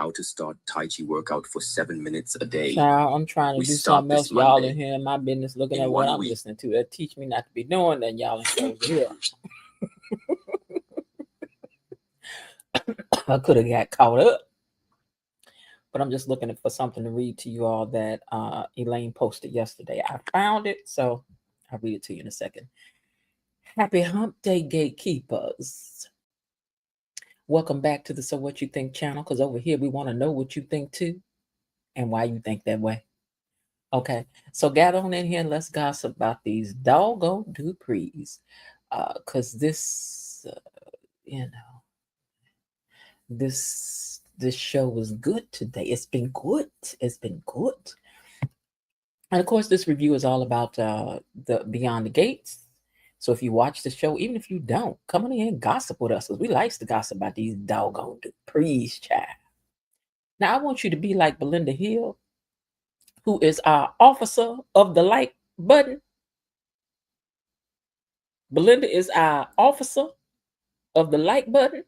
how to start Tai Chi workout for 7 minutes a day. Child, I'm trying to We do start something this else. Y'all Monday. in here in my business looking In at what 1 I'm week. listening to. That teach me not to be doing that, y'all in here. I could have got caught up. But I'm just looking for something to read to you all that Elaine posted yesterday. I found it, so I'll read it to you in a second. Happy Hump Day, gatekeepers. Welcome back to the So What You Think channel, because over here we want to know what you think too and why you think that way. Okay, so gather on in here and let's gossip about these doggone Duprees. Because this, this show was good today. It's been good. It's been good. And of course, this review is all about the Beyond the Gates. So if you watch the show, even if you don't, come on in and gossip with us, because we like to gossip about these doggone Duprees, child. Now, I want you to be like Belinda Hill, who is our officer of the like button. Belinda is our officer of the like button.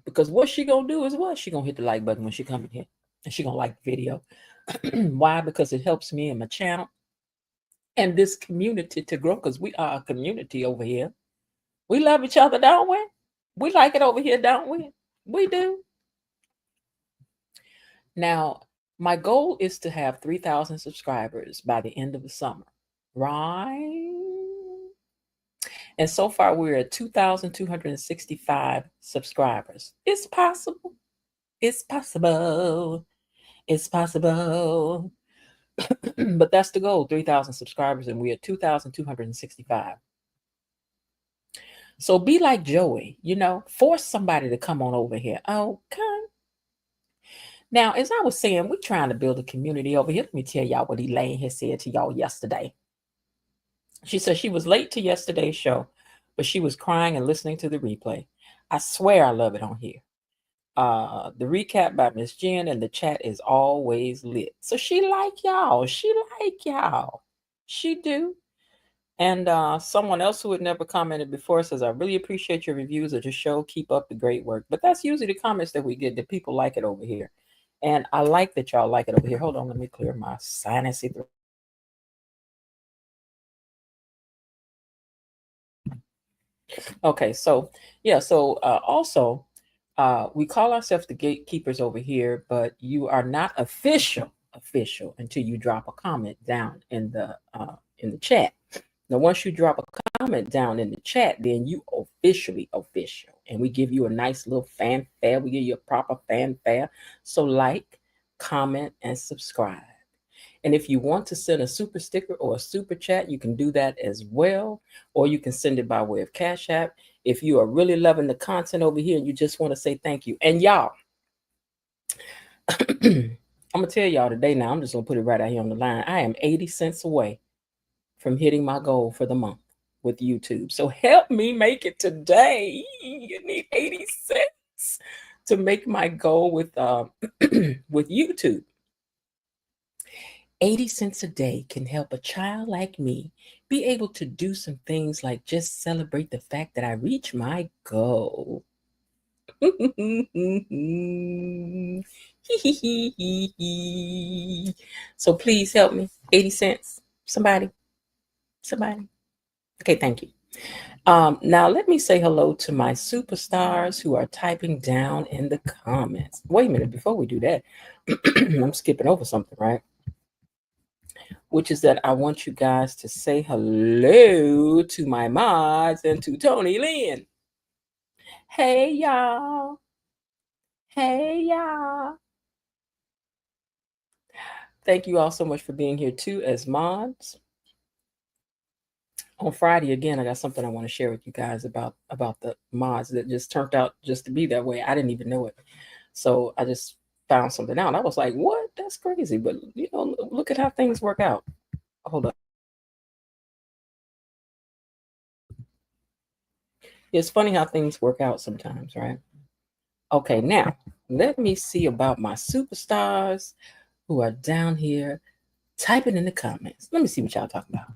Because what she gonna do is what? She gonna hit the like button when she come in here. And she gonna like the video. Why? Because it helps me and my channel and this community to grow, because we are a community over here. We love each other, don't we? We like it over here, don't we? We do. Now, my goal is to have 3,000 subscribers by the end of the summer, right? And so far, we're at 2,265 subscribers. It's possible. It's possible. It's possible. But that's the goal, 3,000 subscribers, and we're at 2,265. So be like Joey, force somebody to come on over here. Okay. Now, as I was saying, we're trying to build a community over here. Let me tell y'all what Elaine has said to y'all yesterday. She said she was late to yesterday's show, but she was crying and listening to the replay. I swear I love it on here. The recap by Miss Jen and the chat is always lit. So she like y'all. She like y'all. She do. And someone else who had never commented before says, I really appreciate your reviews of the show. Keep up the great work. But that's usually the comments that we get, that people like it over here. And I like that y'all like it over here. Hold on, let me clear my sinusy throat. Okay, so yeah, so also we call ourselves the gatekeepers over here, but you are not official until you drop a comment down in the chat. Now, once you drop a comment down in the chat, then you officially official. And we give you a nice little fanfare. We give you a proper fanfare. So like, comment, and subscribe. And if you want to send a super sticker or a super chat, you can do that as well. Or you can send it by way of Cash App. If you are really loving the content over here and you just want to say thank you. And y'all, I'm going to tell y'all today now, I'm just going to put it right out here on the line. I am 80 cents away from hitting my goal for the month with YouTube. So help me make it today. You need 80 cents to make my goal with with YouTube. 80 cents a day can help a child like me be able to do some things like just celebrate the fact that I reached my goal. So please help me. 80 cents. Somebody. Okay, thank you. Now let me say hello to my superstars who are typing down in the comments. Wait a minute, before we do that, I'm skipping over something, right? Which is that I want you guys to say hello to my mods and to Tony Lynn. Hey, y'all. Hey, y'all. Thank you all so much for being here too as mods. On Friday, again, I got something I want to share with you guys about the mods that just turned out just to be that way. I didn't even know it. So I just found something out. I was like, what? That's crazy. But, look at how things work out. Hold up. It's funny how things work out sometimes, right? Okay, now, let me see about my superstars who are down here typing in the comments. Let me see what y'all talking about.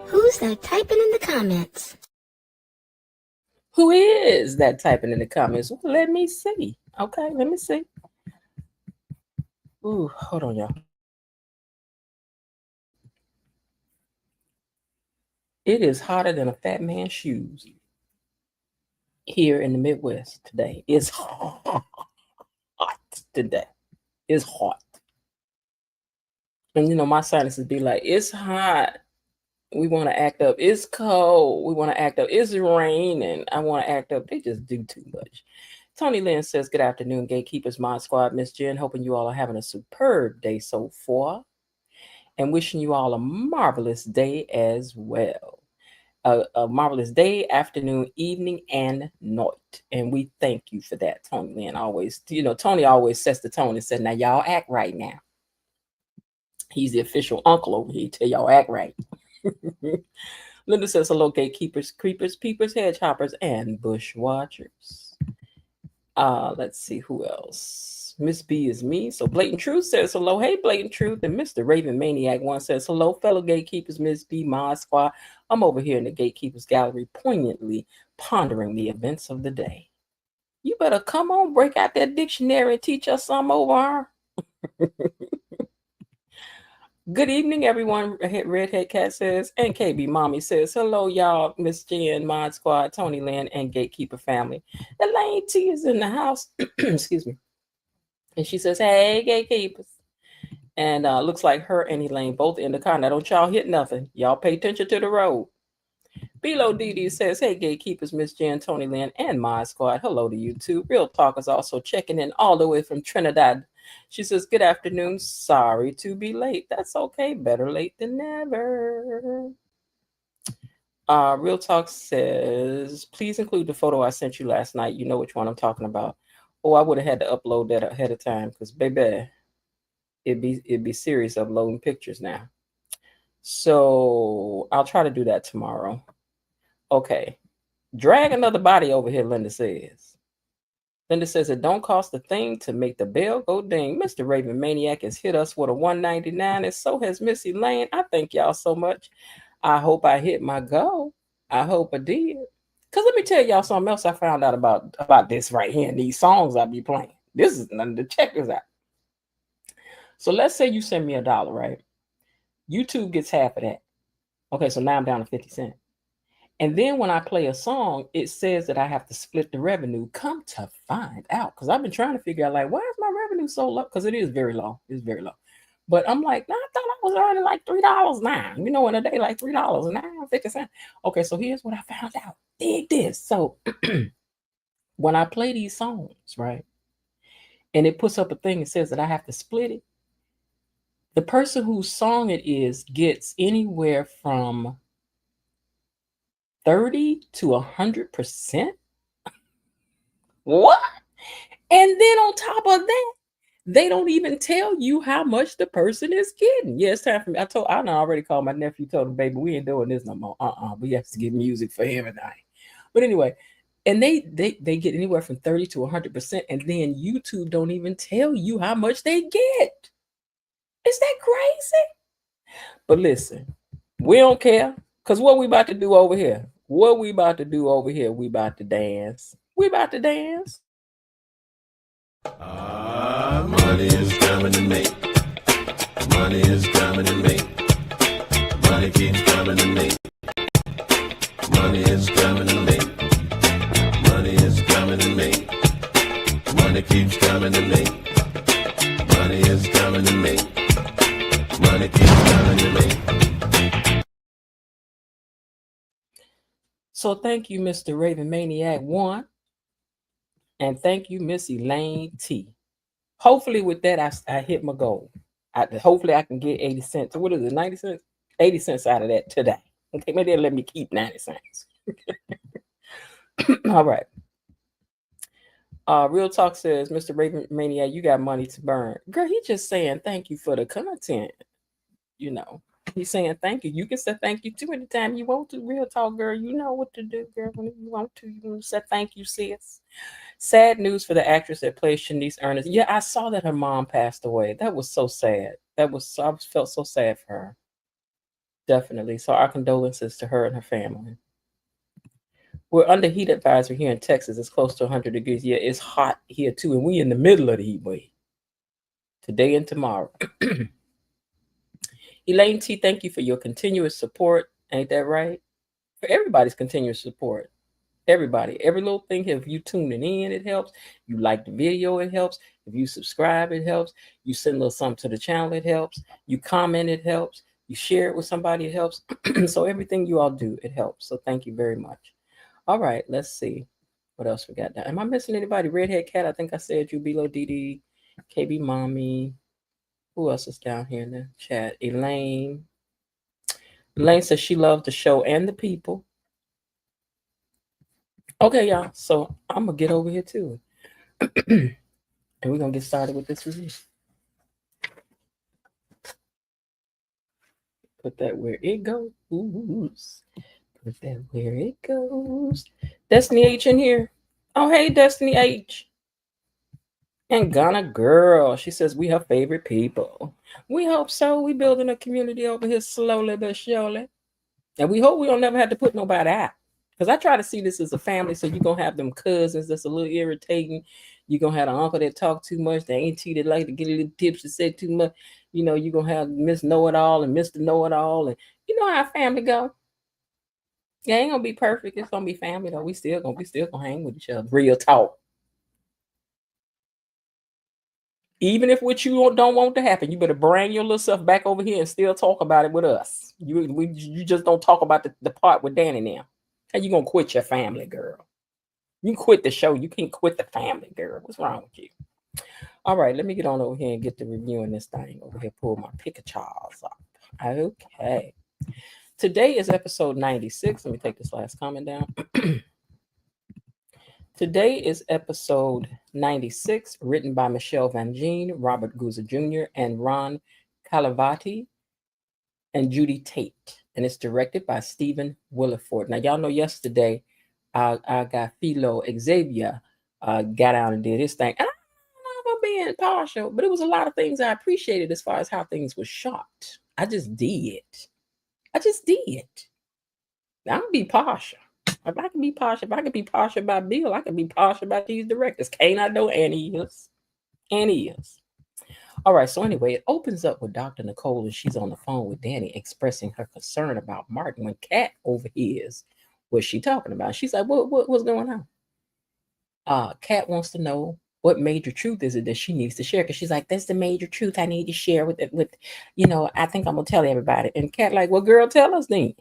Who's that typing in the comments? Who is that typing in the comments? Well, let me see. Okay, let me see. Ooh, hold on, y'all. It is hotter than a fat man's shoes here in the Midwest today. It's hot today. It's hot. And you know, my sinuses be like, it's hot. We want to act up. It's cold. We want to act up. It's raining. I want to act up. They just do too much. Tony Lynn says, good afternoon, Gatekeepers Mod Squad. Miss Jen, hoping you all are having a superb day so far and wishing you all a marvelous day as well. A marvelous day, afternoon, evening, and night. And we thank you for that, Tony Lynn. Always, you know, Tony always sets the tone and said, now y'all act right now. He's the official uncle over here. Tell y'all act right. Linda says, hello, gatekeepers, creepers, peepers, hedge hoppers, and bush watchers. Let's see who else. Miss B is me. So Blatant Truth says hello. Hey, Blatant Truth. And Mr. Raven Maniac 1 says hello, fellow gatekeepers, Miss B, Mod Squad. I'm over here in the Gatekeepers Gallery, poignantly pondering the events of the day. You better come on, break out that dictionary and teach us some over. Good evening, everyone. Redhead Cat says, and KB Mommy says, hello, y'all, Miss Jen, Mod Squad, Tony Lynn, and Gatekeeper family. Elaine T is in the house. Excuse me. And she says, hey, Gatekeepers. And looks like her and Elaine both in the car. Now, don't y'all hit nothing. Y'all pay attention to the road. Below DD says, hey, Gatekeepers, Miss Jen, Tony Lynn, and Mod Squad. Hello to you too. Real Talk is also checking in all the way from Trinidad. She says, good afternoon. Sorry to be late. That's okay. Better late than never. Real Talk says, please include the photo I sent you last night. You know which one I'm talking about. Oh, I would have had to upload that ahead of time because, baby, it'd be serious uploading pictures now. So I'll try to do that tomorrow. Okay. Drag another body over here, Linda says. Linda says it don't cost a thing to make the bell go ding. Mr. Raven Maniac has hit us with a $1.99, and so has Missy Lane. I thank y'all so much. I hope I hit my goal. I hope I did. Because let me tell y'all something else I found out about this right here in these songs I be playing. This is none to check this out. So let's say you send me $1, right? YouTube gets half of that. Okay, so now I'm down to 50 cents. And then when I play a song, it says that I have to split the revenue. Come to find out, because I've been trying to figure out, like, why is my revenue so low? Because it is very low. It's very low. But I'm like, nah, I thought I was earning like $3 now. You know, in a day, like $3 and now 50 cents. Okay, so here's what I found out. Dig this. So when I play these songs, right, and it puts up a thing that says that I have to split it, the person whose song it is gets anywhere from 30 to 100%. What? And then on top of that, they don't even tell you how much the person is getting. Yeah, it's time for me. I already called my nephew, told him, baby, we ain't doing this no more. We have to get music for him and I. But anyway, and they get anywhere from 30 to 100%, and then YouTube don't even tell you how much they get. Is that crazy? But listen, we don't care, because what we about to do over here? We about to dance. We about to dance. Money is coming to me. Money is coming to me. Money keeps coming to me. Money is coming to me. Money is coming to me. Money keeps coming to me. Money is coming to me. Money keeps coming to me. So thank you, Mr. Raven Maniac 1. And thank you, Miss Elaine T. Hopefully with that, I hit my goal. Hopefully I can get 80 cents. What is it, 90 cents? 80 cents out of that today. Okay, maybe they'll let me keep 90 cents. All right. Real Talk says, Mr. Raven Maniac, you got money to burn. Girl, he's just saying thank you for the content. You know, he's saying thank you. You can say thank you too anytime you want to. Real Talk, girl, you know what to do, girl. When you want to, you can say thank you, sis. Sad news for the actress that plays Shanice Ernest. Yeah, I saw that her mom passed away. That was so sad. I felt so sad for her. Definitely. So our condolences to her and her family. We're under heat advisory here in Texas. It's close to 100 degrees. Yeah, it's hot here too, and we in the middle of the heat wave today and tomorrow. Elaine T, thank you for your continuous support. Ain't that right? For everybody's continuous support. Everybody, every little thing here. If you tuning in, it helps. You like the video, it helps. If you subscribe, it helps. You send a little something to the channel, it helps. You comment, it helps. You share it with somebody, it helps. So everything you all do, it helps. So thank you very much. All right, let's see what else we got down. Am I missing anybody? Redhead Cat, I think I said you, Bilo DD, KB Mommy. Who else is down here in the chat? Elaine. Elaine says she loved the show and the people. Okay, y'all. So I'm gonna get over here too. And we're gonna get started with this review. Put that where it goes. Put that where it goes. Destiny H in here. Oh, hey, Destiny H. And Ghana Girl. She says we her favorite people. We hope so. We building a community over here slowly but surely. And we hope we don't never have to put nobody out. Because I try to see this as a family. So you're going to have them cousins that's a little irritating. You're going to have an uncle that talk too much. The auntie that like to get a little tips and say too much. You know, you're going to have Miss Know-It-All and Mr. Know-It-All. And you know how family go. It ain't going to be perfect. It's going to be family, though. We still going to hang with each other. Real talk. Even if what you don't want to happen, you better bring your little stuff back over here and still talk about it with us. You just don't talk about the part with Danny now. How you gonna quit your family, girl? You can quit the show. You can't quit the family, girl. What's wrong with you? All right, let me get on over here and get to reviewing this thing over here. Pull my pictures up. Okay. Today is episode 96. Let me take this last comment down. Today is episode 96, written by Michelle Van Gene, Robert Guza Jr., and Ron Calavati, and Judy Tate. And it's directed by Stephen Williford. Now, y'all know yesterday, I got Philo Xavier got out and did his thing. And I don't know about being partial, but it was a lot of things I appreciated as far as how things were shot. I just did. Now, I'm going to be partial. If I can be partial about Bill, I can be partial about these directors. Can't I know Annie is? Annie is. All right, so anyway, it opens up with Dr. Nicole, and she's on the phone with Danny expressing her concern about Martin when Kat overhears what she's talking about. She's like, what's going on? Kat wants to know what major truth is it that she needs to share, because she's like, that's the major truth I need to share with I think I'm going to tell everybody. And Kat like, well, girl, tell us then.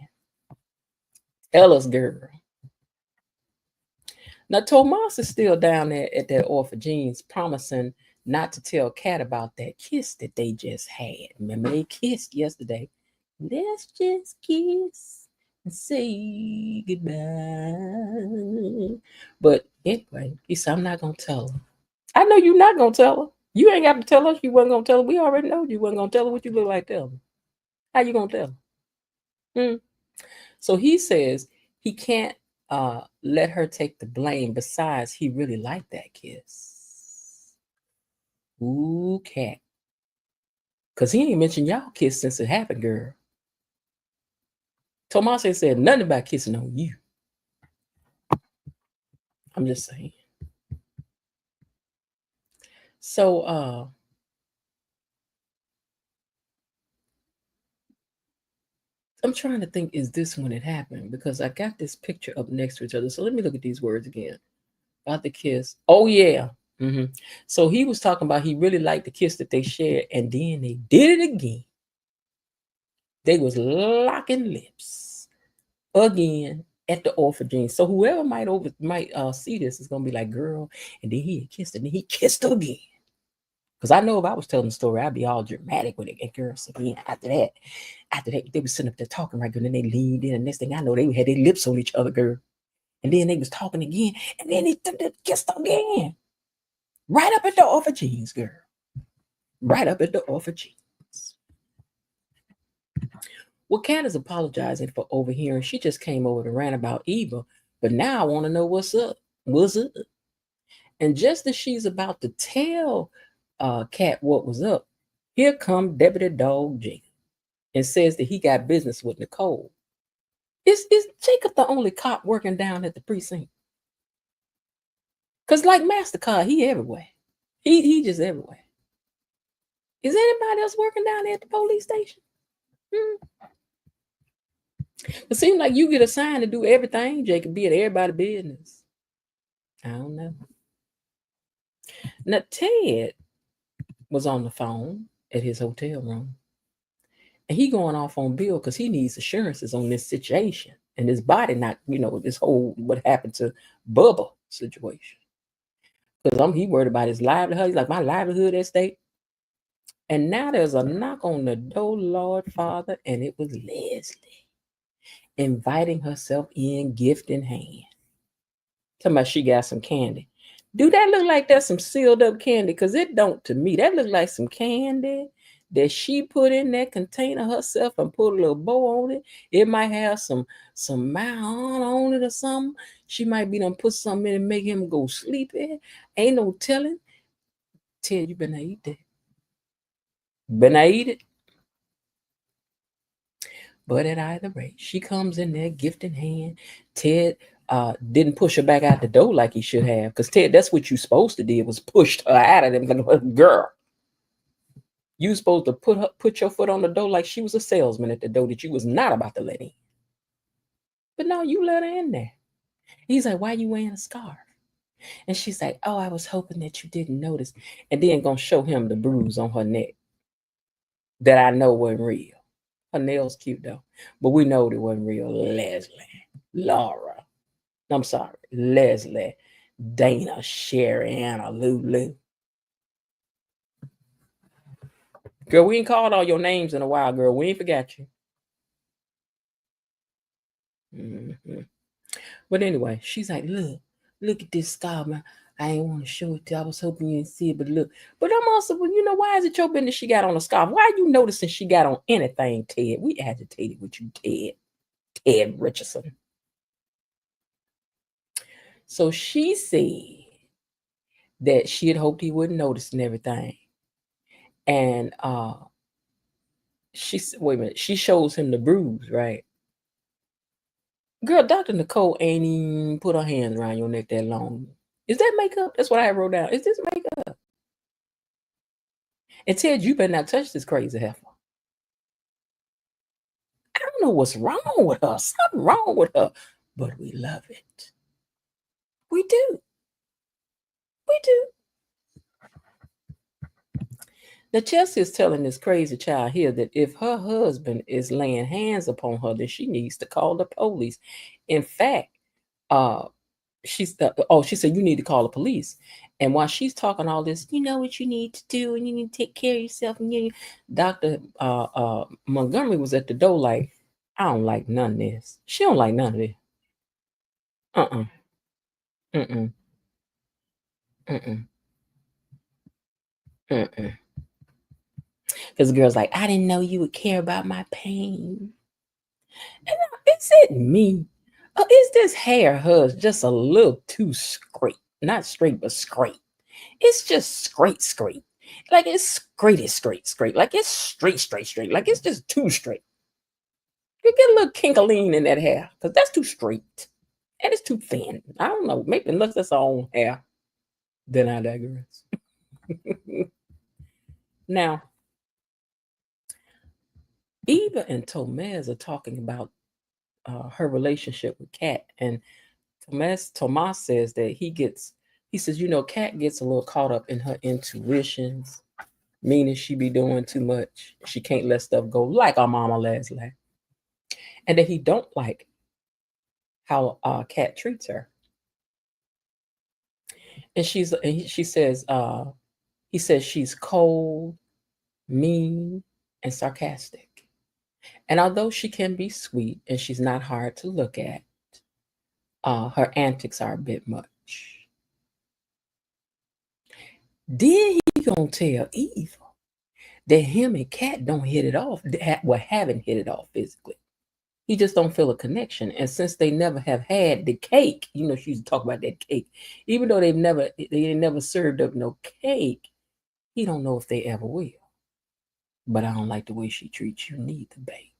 Tell us, girl. Now, Tomas is still down there at that orphanage, promising not to tell Kat about that kiss that they just had. Remember, they kissed yesterday. Let's just kiss and say goodbye. But anyway, he said, I'm not going to tell her. I know you're not going to tell her. You ain't got to tell us you wasn't going to tell her. We already know you wasn't going to tell her what you look like. Tell her. How you going to tell her? So he says he can't let her take the blame. Besides, he really liked that kiss. Ooh, Kat. Because he ain't mentioned y'all kiss since it happened, girl. Tomas ain't said nothing about kissing on you. I'm just saying. So, I'm trying to think, is this when it happened? Because I got this picture up next to each other. So let me look at these words again. About the kiss. Oh, yeah. So he was talking about he really liked the kiss that they shared, and then they did it again. They was locking lips again at the orphanage. So whoever might see this is gonna be like, girl, and then he kissed her, and then he kissed her again. Because I know if I was telling the story, I'd be all dramatic with it. And girls, again, after that, they was sitting up there talking right good, and then they leaned in, and next thing I know, they had their lips on each other, girl. And then they was talking again, and then they kissed again. Right up at the orphanage, girl. Right up at the orphanage. Well, Kat is apologizing for overhearing. She just came over to rant about Eva, but now I want to know what's up. What's up? And just as she's about to tell Kat what was up, here come Deputy Dog Jacob and says that he got business with Nicole. Is Jacob the only cop working down at the precinct? Because like MasterCard, he everywhere. He just everywhere. Is anybody else working down there at the police station? It seems like you get assigned to do everything, Jacob, be at everybody's business. I don't know. Now, Ted was on the phone at his hotel room. And he going off on Bill because he needs assurances on this situation. And his body not, this whole what happened to Bubba situation. Because he worried about his livelihood. He's like, my livelihood at stake. And now there's a knock on the door, Lord Father, and it was Leslie inviting herself in, gift in hand. Talking about she got some candy. Do that look like that's some sealed up candy? Because it don't to me. That look like some candy that she put in that container herself and put a little bow on it. It might have some mound on it or something. She might be done put something in and make him go sleepy. Ain't no telling. Ted, you better not eat that. Better not eat it. But at either rate, she comes in there, gift in hand. Ted didn't push her back out the door like he should have. Because Ted, that's what you supposed to do, was pushed her out of them. Like, girl, you supposed to put your foot on the door like she was a salesman at the door that you was not about to let in. But no, you let her in there. He's like, why you wearing a scarf? And she's like, oh, I was hoping that you didn't notice. And then gonna show him the bruise on her neck that I know wasn't real. Her nails cute though, but we know it wasn't real. Laura, I'm sorry, Leslie, Dana, Sherry, Anna, Lulu. Girl, we ain't called all your names in a while, girl. We ain't forgot you. Mm-hmm. But anyway, she's like, look at this scar, man. I ain't want to show it to you. I was hoping you didn't see it, but look. But I'm also, why is it your business she got on a scarf? Why are you noticing she got on anything, Ted? We agitated with you, Ted Richardson. So she said that she had hoped he wouldn't notice and everything. And wait a minute, she shows him the bruise, right? Girl, Dr. Nicole ain't even put her hands around your neck that long. Is that makeup? That's what I wrote down. Is this makeup? And Ted, you better not touch this crazy heifer. I don't know what's wrong with her. Something wrong with her. But we love it. We do. We do. Now, Chelsea is telling this crazy child here that if her husband is laying hands upon her, then she needs to call the police. In fact, she said, you need to call the police. And while she's talking all this, you know what you need to do, and you need to take care of yourself. And Dr. Montgomery was at the door like, I don't like none of this. She don't like none of this. Because the girl's like, I didn't know you would care about my pain. And is it me? Or is this hair hers just a little too straight? Not straight, but straight. It's just straight. Like it's straight. Like it's straight. Like it's just too straight. You get a little kinkaline in that hair because that's too straight. And it's too thin. I don't know. Maybe unless that's our own hair. Then I digress. Now, Eva and Tomaz are talking about her relationship with Kat. And Tomas says that he says, Kat gets a little caught up in her intuitions, meaning she be doing too much. She can't let stuff go like our mama Leslie. And that he don't like how Kat treats her. And he says she's cold, mean, and sarcastic. And although she can be sweet and she's not hard to look at, her antics are a bit much. Then he gonna tell Eva that him and Kat don't hit it off, haven't hit it off physically. He just don't feel a connection. And since they never have had the cake, she used to talk about that cake. Even though they never served up no cake, he don't know if they ever will. But I don't like the way she treats you neither, baby.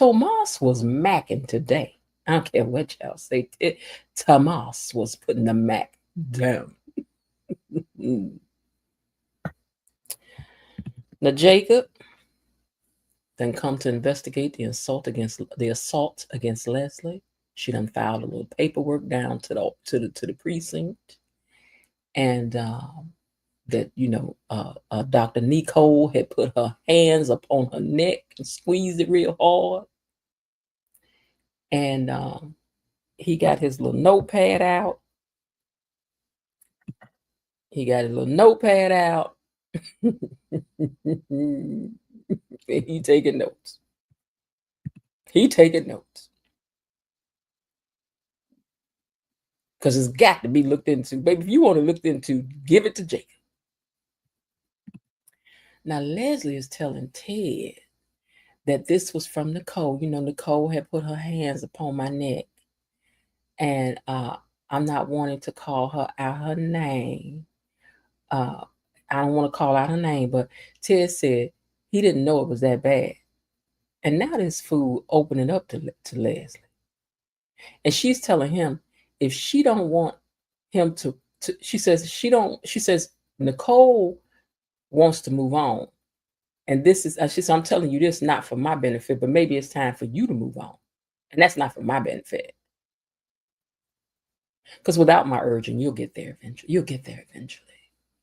Tomas was macking today. I don't care what y'all say. Tomas was putting the mac down. Now Jacob then come to investigate the assault against Leslie. She done filed a little paperwork down to the precinct, and that Dr. Nicole had put her hands upon her neck and squeezed it real hard, and he got his little notepad out. He taking notes. Because it's got to be looked into. Baby, if you want to look into, give it to Jacob. Now, Leslie is telling Ted that this was from Nicole. Nicole had put her hands upon my neck. And I'm not wanting to call her out her name. I don't want to call out her name, but Ted said he didn't know it was that bad. And now this fool opening up to Leslie. And she's telling him if she don't want him to she says Nicole wants to move on. And this is, I'm telling you this not for my benefit, but maybe it's time for you to move on. And that's not for my benefit. Because without my urging, you'll get there eventually.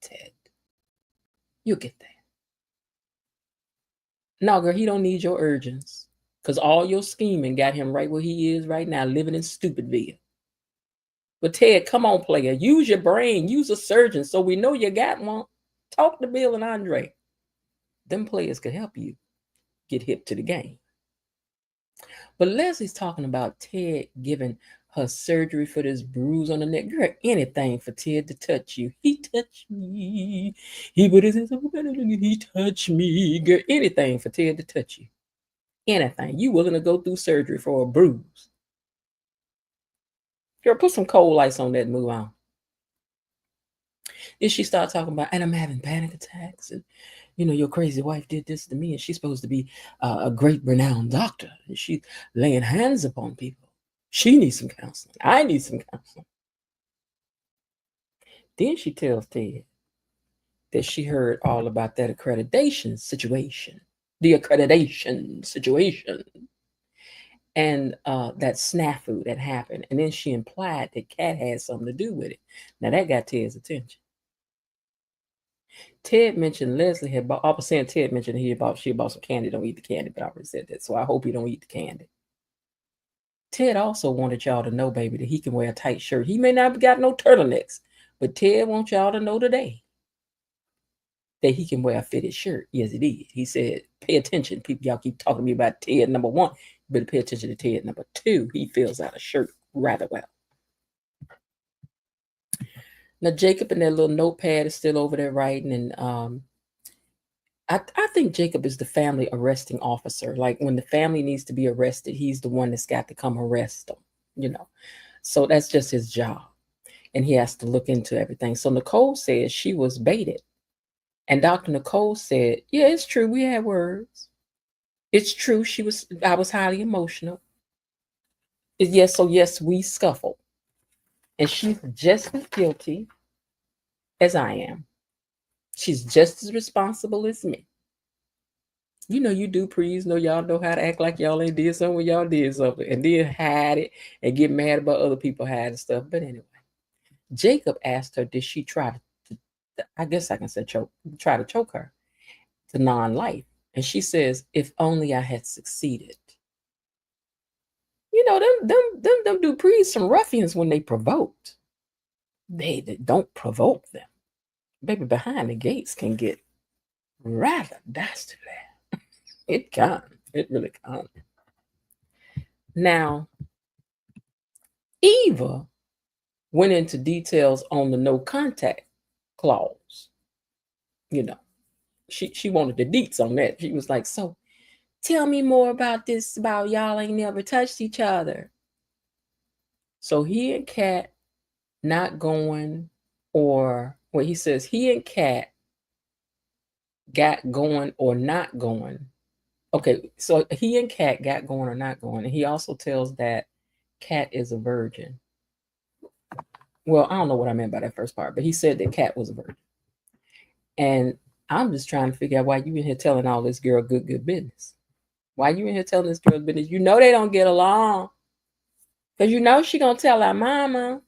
Ted. You'll get there. No, girl, he don't need your urgings. Because all your scheming got him right where he is right now, living in Stupidville. But Ted, come on, player. Use your brain. Use a surgeon so we know you got one. Talk to Bill and Andre. Them players could help you get hip to the game. But Leslie's talking about Ted giving her surgery for this bruise on the neck. Girl, anything for Ted to touch you. He touched me. He put his hands up, he touched me. Girl, anything for Ted to touch you. Anything. You willing to go through surgery for a bruise. Girl, put some cold ice on that and move on. Then she started talking about, and I'm having panic attacks. And, your crazy wife did this to me. And she's supposed to be a great renowned doctor. And she's laying hands upon people. She needs some counseling. I need some counseling. Then she tells Ted that she heard all about that accreditation situation. The accreditation situation. And that snafu that happened. And then she implied that Kat had something to do with it. Now that got Ted's attention. Ted mentioned Leslie had bought, I was saying Ted mentioned she bought some candy. Don't eat the candy, but I already said that. So I hope he don't eat the candy. Ted also wanted y'all to know, baby, that he can wear a tight shirt. He may not have got no turtlenecks, but Ted wants y'all to know today that he can wear a fitted shirt. Yes, it is. He said, pay attention. People, y'all keep talking to me about Ted number 1. You better pay attention to Ted number 2. He fills out a shirt rather well. Now, Jacob and that little notepad is still over there writing. And I think Jacob is the family arresting officer. Like when the family needs to be arrested, he's the one that's got to come arrest them, So that's just his job. And he has to look into everything. So Nicole says she was baited. And Dr. Nicole said, yeah, it's true. We had words. It's true. I was highly emotional. Yes, we scuffled. And she's just as guilty as I am. She's just as responsible as me. You Duprees, y'all know how to act like y'all ain't did something when y'all did something. And then hide it and get mad about other people hiding stuff. But anyway, Jacob asked her, did she try to, I guess I can say try to choke her to non-life? And she says, if only I had succeeded. Them Duprees, some ruffians when they provoked. They don't provoke them. Baby, behind the gates can get rather dastardly. It can. It really can. Now, Eva went into details on the no contact clause. She wanted the deets on that. She was like, so tell me more about this, about y'all ain't never touched each other. So he and Kat not going, or what he says, he and Kat got going or not going Okay, so he and Kat got going or not going, and he also tells that Kat is a virgin. Well, I don't know what I meant by that first part, but he said that Kat was a virgin. And I'm just trying to figure out why you in here telling all this girl good business. Why you in here telling this girl business? You know they don't get along. Because you know she gonna tell her mama,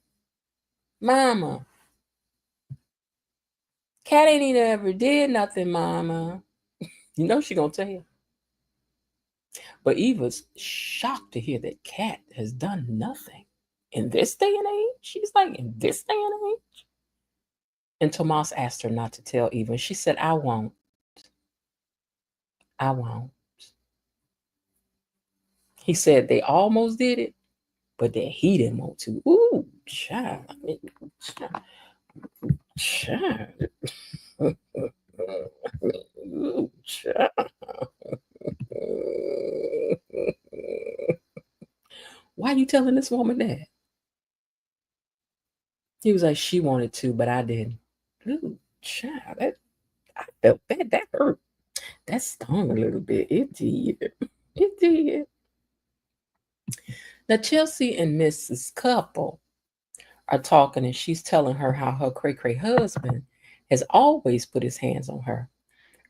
Kat ain't even ever did nothing, mama. You know she gonna tell you. But Eva's shocked to hear that Kat has done nothing. In this day and age? She's like, in this day and age? And Tomas asked her not to tell Eva. And she said, I won't. I won't. He said they almost did it, but that he didn't want to. Ooh, child. Child. Ooh, child. Why are you telling this woman that? He was like, she wanted to, but I didn't. Ooh, child. I felt that. That hurt. That stung a little bit. It did. It did. Now, Chelsea and Mrs. Couple are talking, and she's telling her how her cray-cray husband has always put his hands on her.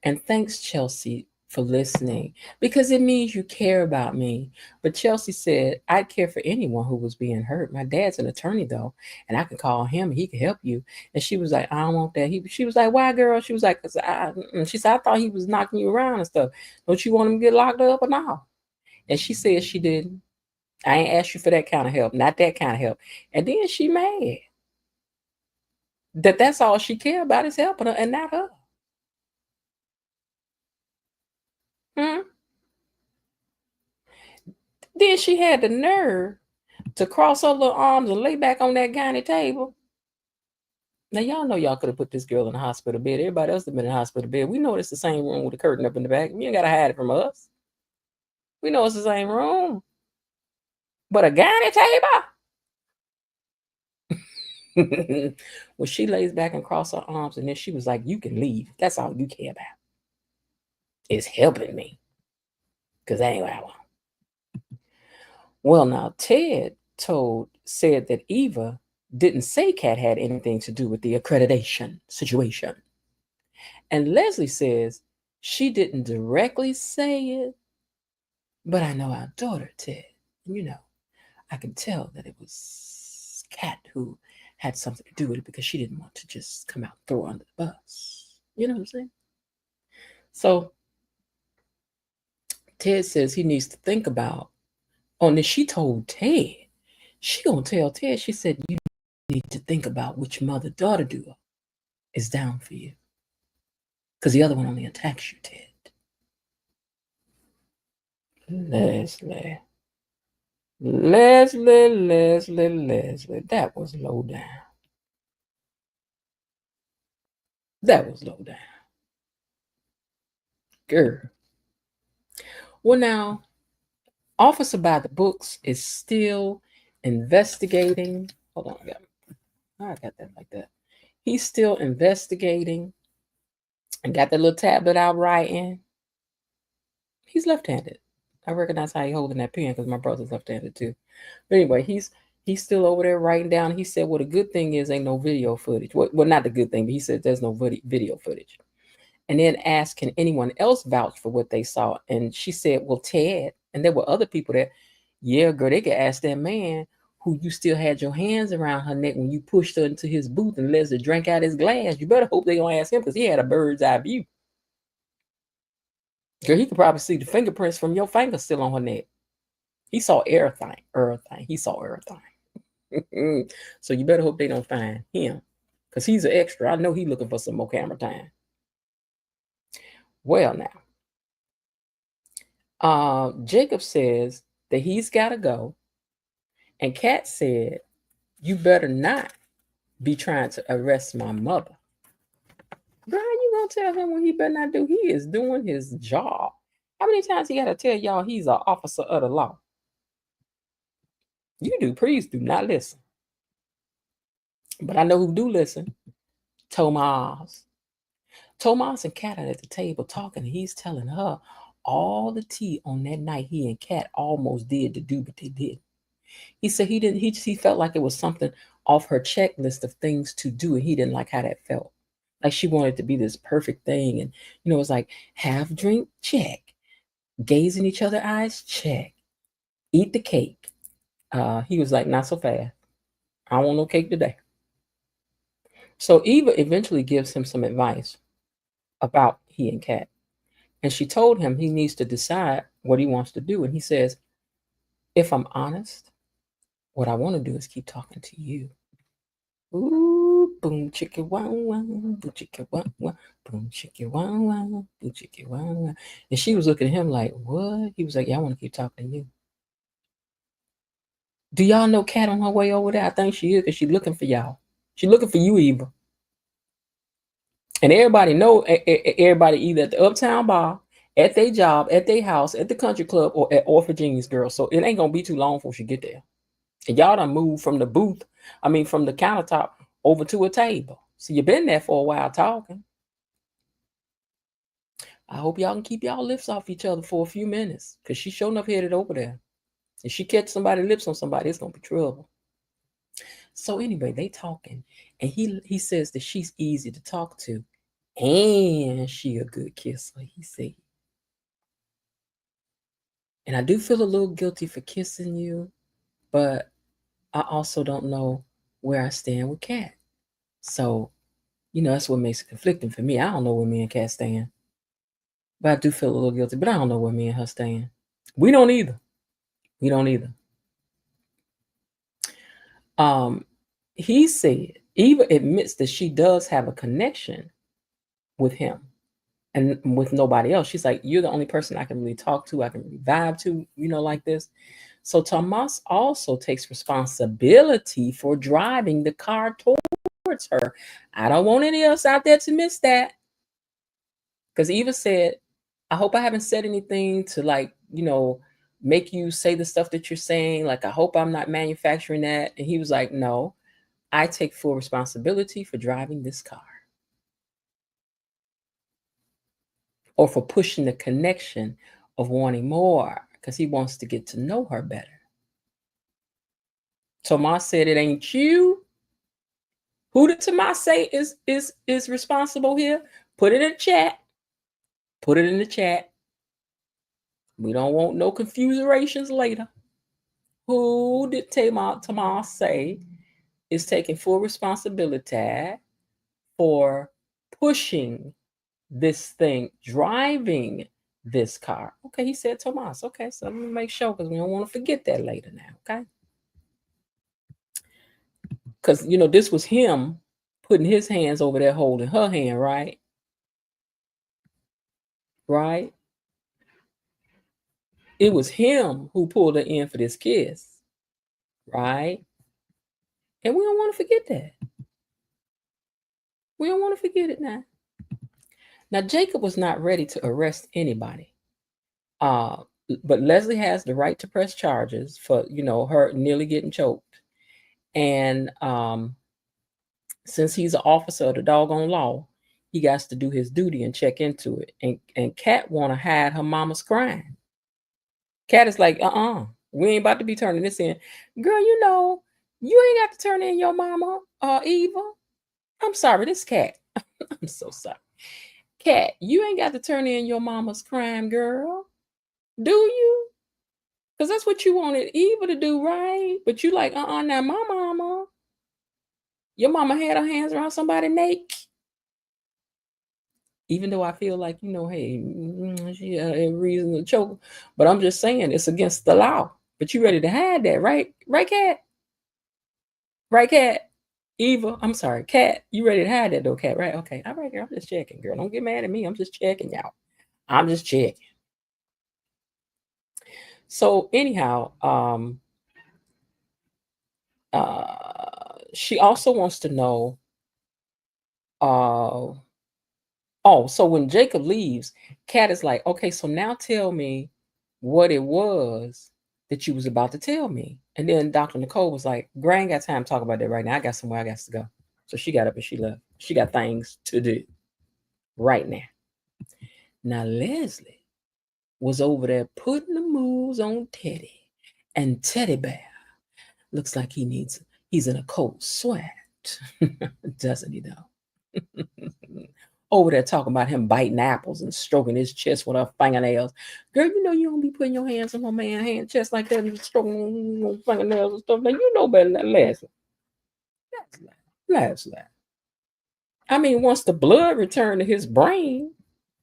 And thanks, Chelsea, for listening, because it means you care about me. But Chelsea said, I'd care for anyone who was being hurt. My dad's an attorney, though, and I can call him and he can help you. And she was like, I don't want that. She was like, why, girl? She was like, she said, I thought he was knocking you around and stuff. Don't you want him to get locked up or not? And she said she didn't. I ain't asked you for that kind of help, not that kind of help. And then she mad that's all she care about is helping her and not her. Then she had the nerve to cross her little arms and lay back on that gynae table. Now, y'all know y'all could have put this girl in the hospital bed. Everybody else has been in the hospital bed. We know it's the same room with the curtain up in the back. You ain't got to hide it from us. We know it's the same room. But a gynae table? When she lays back and cross her arms, and then she was like, you can leave. That's all you care about. It's helping me. Because that ain't what I want. Well, now, Ted said that Eva didn't say Kat had anything to do with the accreditation situation. And Leslie says she didn't directly say it, but I know our daughter, Ted. And you know, I can tell that it was Kat who had something to do with it because she didn't want to just come out and throw her under the bus. You know what I'm saying? So Ted says he needs to think about, and then she told Ted, she gonna tell Ted, she said, you need to think about which mother-daughter duo is down for you. Because the other one only attacks you, Ted. Leslie. That was low down. That was low down. Girl. Well, now, Officer by the Books is still investigating. Hold on, I got that like that. He's still investigating and got that little tablet out writing. He's left-handed. I recognize how he's holding that pen because my brother's left-handed too. But anyway, he's still over there writing down. He said, well, the good thing is ain't no video footage. Well, not the good thing, but he said there's no video footage. And then asked, can anyone else vouch for what they saw? And she said, well, Ted. And there were other people there. Yeah, girl, they could ask that man who you still had your hands around her neck when you pushed her into his booth and Leslie drank out his glass. You better hope they don't ask him because he had a bird's eye view. Girl, he could probably see the fingerprints from your fingers still on her neck. He saw everything. He saw everything. So you better hope they don't find him because he's an extra. I know he's looking for some more camera time. Well, now, Jacob says that he's got to go. And Kat said, you better not be trying to arrest my mother. Brian, you gonna tell him what he better not do? He is doing his job. How many times he got to tell y'all he's an officer of the law? You Duprees do not listen. But I know who do listen. Tomas and Kat are at the table talking. And he's telling her all the tea on that night he and Kat almost did to do, but they didn't. He said he didn't, he felt like it was something off her checklist of things to do, and he didn't like how that felt. Like she wanted to be this perfect thing. And it was like half drink, check. Gaze in each other's eyes, check. Eat the cake. He was like, not so fast. I don't want no cake today. So Eva eventually gives him some advice about he and Kat. And she told him he needs to decide what he wants to do. And he says, if I'm honest, what I want to do is keep talking to you. Ooh, boom, chicka wow wow, boom, chicka wow wow, boom, chicka wow wow, boom, chicka wow wow. And she was looking at him like, what? He was like, yeah, I want to keep talking to you. Do y'all know Kat on her way over there? I think she is, because she's looking for y'all. She's looking for you, Eva. And everybody know everybody either at the Uptown Bar, at their job, at their house, at the country club, or at Virginia's girl. So it ain't gonna be too long before she get there. And y'all done moved from the booth, from the countertop over to a table. So you've been there for a while talking. I hope y'all can keep y'all lips off each other for a few minutes, because she sure enough headed over there. If she catch somebody's lips on somebody, it's gonna be trouble. So anyway, they talking, and he says that she's easy to talk to, and she a good kisser, he said. And I do feel a little guilty for kissing you, but I also don't know where I stand with Kat. So, that's what makes it conflicting for me. I don't know where me and Kat stand. But I do feel a little guilty, but I don't know where me and her stand. We don't either. He said Eva admits that she does have a connection with him and with nobody else. She's like, you're the only person I can really talk to, I can really vibe to, like this. So Tomas also takes responsibility for driving the car towards her. I don't want any else out there to miss that. Because Eva said, I hope I haven't said anything to make you say the stuff that you're saying. Like, I hope I'm not manufacturing that. And he was like, no, I take full responsibility for driving this car. Or for pushing the connection of wanting more, because he wants to get to know her better. Tomas said, it ain't you. Who did Tomas say is responsible here? Put it in the chat. Put it in the chat. We don't want no confuserations later. Who did Tomas say is taking full responsibility for pushing this thing, driving this car? Okay, he said Tomas. Okay, so let me make sure, because we don't want to forget that later now, okay? Because, this was him putting his hands over there holding her hand, right? Right? It was him who pulled her in for this kiss, right? And we don't want to forget that. We don't want to forget it now. Now, Jacob was not ready to arrest anybody. But Leslie has the right to press charges for, her nearly getting choked. And since he's an officer of the doggone law, he got to do his duty and check into it. And Kat want to hide her mama's crime. Kat is like, we ain't about to be turning this in. Girl, you ain't got to turn in your mama, Eva. I'm sorry, this Kat. I'm so sorry. Kat, you ain't got to turn in your mama's crime, girl. Do you? Because that's what you wanted Eva to do, right? But you like, now my mama. Your mama had her hands around somebody naked. Even though I feel like, hey, she had a reason to choke. But I'm just saying, it's against the law. But you ready to hide that, right? Right, Kat? Right, Kat? Eva, I'm sorry, Kat, you ready to hide that though, Kat, right? Okay, all right, girl, I'm just checking, girl. Don't get mad at me. I'm just checking, y'all. I'm just checking. So anyhow, she also wants to know, so when Jacob leaves, Kat is like, okay, so now tell me what it was that you was about to tell me. And then Dr. Nicole was like, girl, I ain't got time to talk about that right now. I got somewhere I got to go. So she got up and she left. She got things to do right now. Now, Leslie was over there putting the moves on Teddy. And Teddy Bear looks like he's in a cold sweat. Doesn't he though? Over there talking about him biting apples and stroking his chest with her fingernails. Girl, you know you don't be putting your hands on my man's hand chest like that and stroking fingernails and stuff. Now you know better than that. Laugh. I mean, once the blood returned to his brain,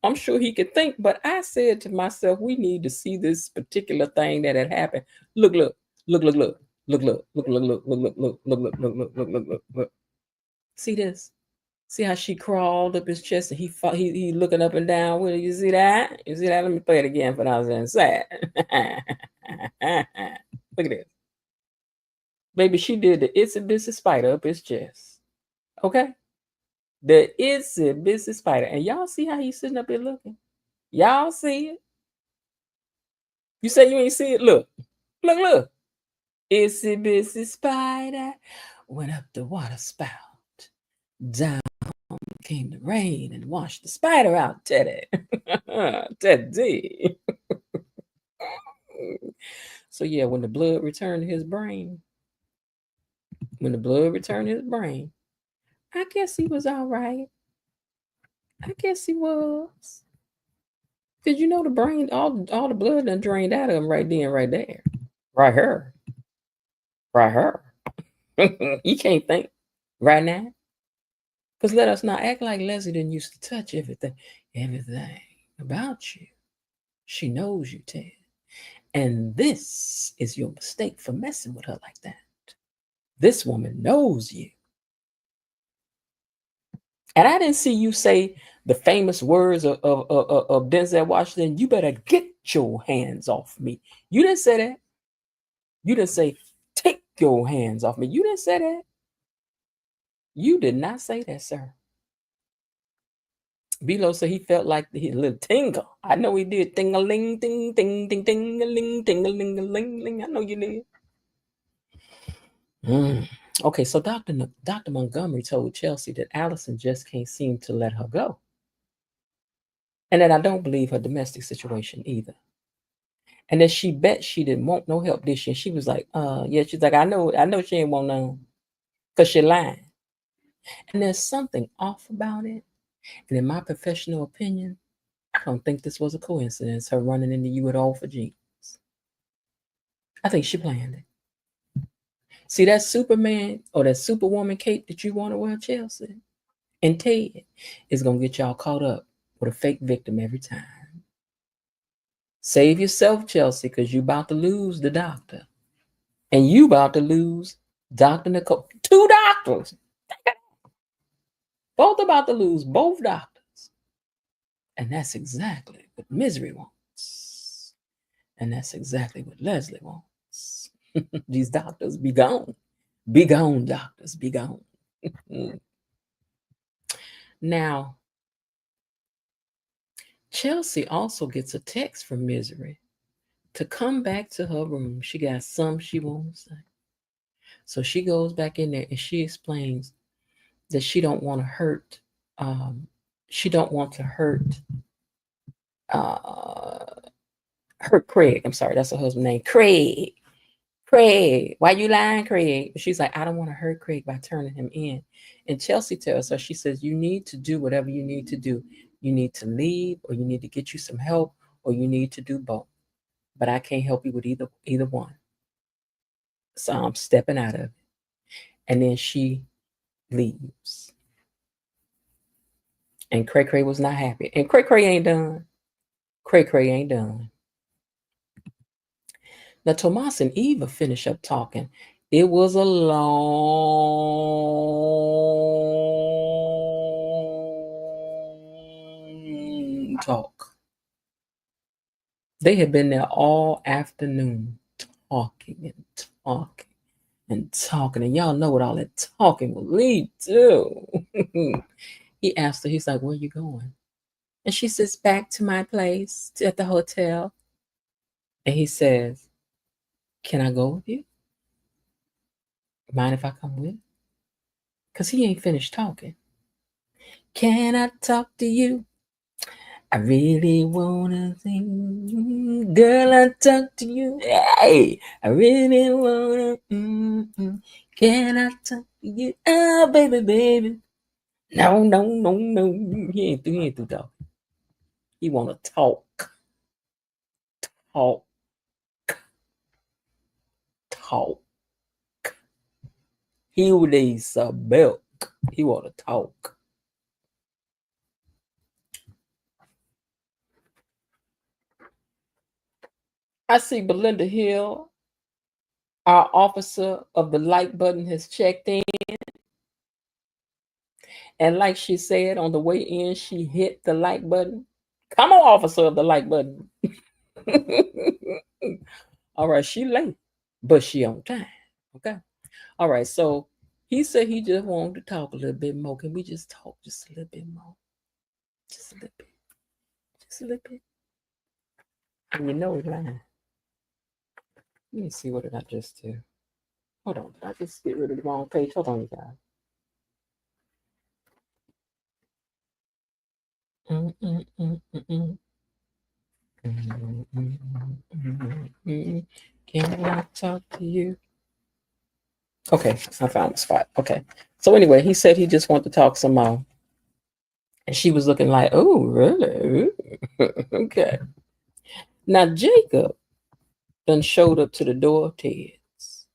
I'm sure he could think. But I said to myself, we need to see this particular thing that had happened. Look. See this? See how she crawled up his chest and he looking up and down with it. You see that? You see that? Let me play it again for those inside. Look at this. Baby, she did the itsy bitsy spider up his chest. Okay? The itsy bitsy spider. And y'all see how he's sitting up here looking? Y'all see it? You say you ain't see it? Look. Itsy bitsy spider went up the water spout. Down came the rain and washed the spider out, Teddy. Teddy. So yeah, when the blood returned to his brain, I guess he was all right. I guess he was. Because you know the brain, all the blood done drained out of him right then, right there. Right here. He can't think right now. Because let us not act like Leslie didn't used to touch everything about you. She knows you, Ted. And this is your mistake for messing with her like that. This woman knows you. And I didn't see you say the famous words of Denzel Washington, you better get your hands off me. You didn't say that. You didn't say, take your hands off me. You didn't say that. You did not say that, sir. Below said he felt like he little tingle. I know he did. Ting-a-ling, ting, ting, ting, ting-a-ling, ting-a-ling-a-ling, ling. I know you did. Okay, so Dr. Montgomery told Chelsea that Allison just can't seem to let her go. And that I don't believe her domestic situation either. And that she bet she didn't want no help, did she? And she was like, yeah, she's like, I know she ain't want none. Because she lying. And there's something off about it. And in my professional opinion, I don't think this was a coincidence, her running into you at all for jeans. I think she planned it. See that Superman or that Superwoman cape that you want to wear, Chelsea, and Ted is going to get y'all caught up with a fake victim every time. Save yourself, Chelsea, because you about to lose the doctor. And you about to lose Dr. Nicole. 2 doctors. Both about to lose both doctors. And that's exactly what Misery wants. And that's exactly what Leslie wants. These doctors be gone. Be gone, doctors, be gone. Now, Chelsea also gets a text from Misery to come back to her room. She got some she wants to say. So she goes back in there and she explains that she don't want to hurt. Hurt Craig. I'm sorry, that's her husband's name. Craig. Why you lying, Craig? She's like, I don't want to hurt Craig by turning him in. And Chelsea tells her, she says, you need to do whatever you need to do. You need to leave, or you need to get you some help, or you need to do both. But I can't help you with either one. So I'm stepping out of it. And then she leaves. And Cray was not happy. And Cray ain't done. Cray ain't done. Now, Tomas and Eva finish up talking. It was a long talk. They had been there all afternoon talking. And y'all know what all that talking will lead to. He asked her, he's like, where you going? And she says, back to my place at the hotel. And he says, can I go with you? Mind if I come with? Because he ain't finished talking. Can I talk to you? I really wanna sing, girl. I talk to you. Hey, I really wanna. Can I talk to you? Oh, baby, baby. No, no, no, no. He ain't through talk. He wanna talk, talk, talk. He needs some milk. He wanna talk. I see Belinda Hill, our officer of the like button, has checked in. And like she said on the way in, she hit the like button. Come on, officer of the like button. All right, she late, but she on time. Okay. All right. So he said he just wanted to talk a little bit more. Can we just talk just a little bit more? Just a little bit. Just a little bit. And you know he's lying. Let me see what did I just do. Hold on. Did I just get rid of the wrong page? Hold on, you guys. Can I talk to you? Okay, I found the spot. Okay. So anyway, he said he just wanted to talk some more. And she was looking like, oh, really? Okay. Now Jacob then showed up to the door of Ted's,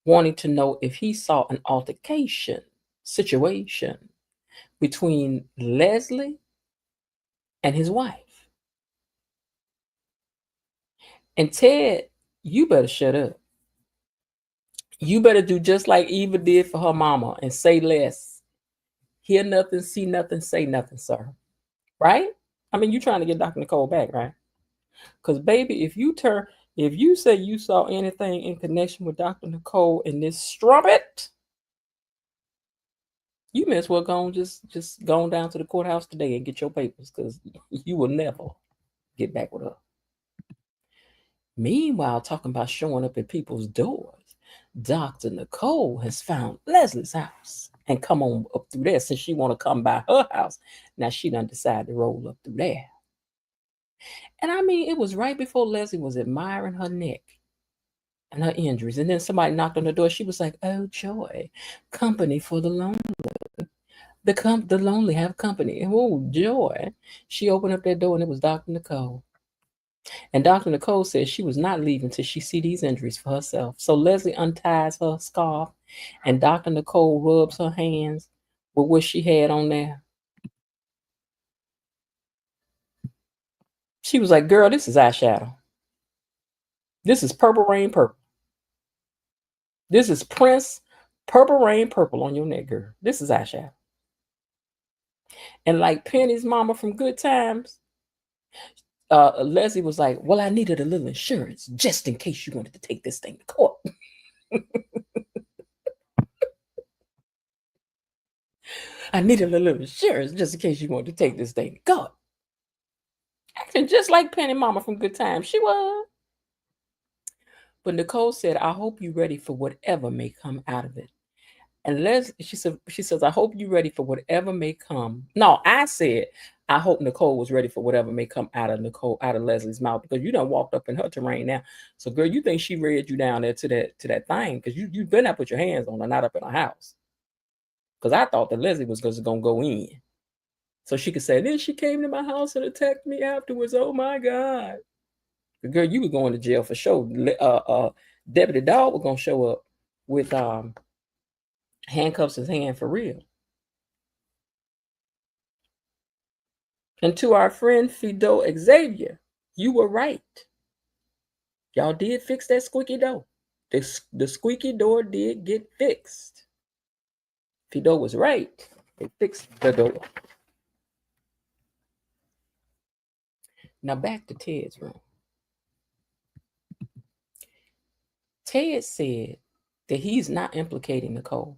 wanting to know if he saw an altercation situation between Leslie and his wife. And Ted, you better shut up. You better do just like Eva did for her mama and say less. Hear nothing, see nothing, say nothing, sir. Right? I mean, you're trying to get Dr. Nicole back, right? Because, baby, if you say you saw anything in connection with Dr. Nicole in this strumpet, you may as well go on, just go on down to the courthouse today and get your papers, because you will never get back with her. Meanwhile, talking about showing up at people's doors, Dr. Nicole has found Leslie's house and come on up through there since she want to come by her house. Now she done decided to roll up through there. And I mean, it was right before Leslie was admiring her neck and her injuries. And then somebody knocked on the door. She was like, oh, joy, company for the lonely. The lonely have company. Oh, joy. She opened up that door and it was Dr. Nicole. And Dr. Nicole said she was not leaving till she see these injuries for herself. So Leslie unties her scarf and Dr. Nicole rubs her hands with what she had on there. She was like, girl, this is eyeshadow. This is Purple Rain Purple. This is Prince Purple Rain Purple on your neck, girl. This is eyeshadow. And like Penny's mama from Good Times, Leslie was like, well, I needed a little insurance just in case you wanted to take this thing to court. I needed a little insurance just in case you wanted to take this thing to court. Acting just like Penny mama from Good Times. She was. But Nicole said, I hope you're ready for whatever may come out of it. And she says, I hope you're ready for whatever may come. No, I said, I hope Nicole was ready for whatever may come out of Leslie's mouth, because you done walked up in her terrain now. So, girl, you think she read you down there to that thing? Because you better not put your hands on her, not up in her house. Because I thought that Leslie was just gonna go in, so she could say, then she came to my house and attacked me afterwards. Oh my God, girl, you were going to jail for sure. Deputy Dog was gonna show up with handcuffs in his hand for real. And to our friend Fido Xavier, you were right. Y'all did fix that squeaky door. The squeaky door did get fixed. Fido was right. They fixed the door. Now back to Ted's room. Ted said that he's not implicating Nicole.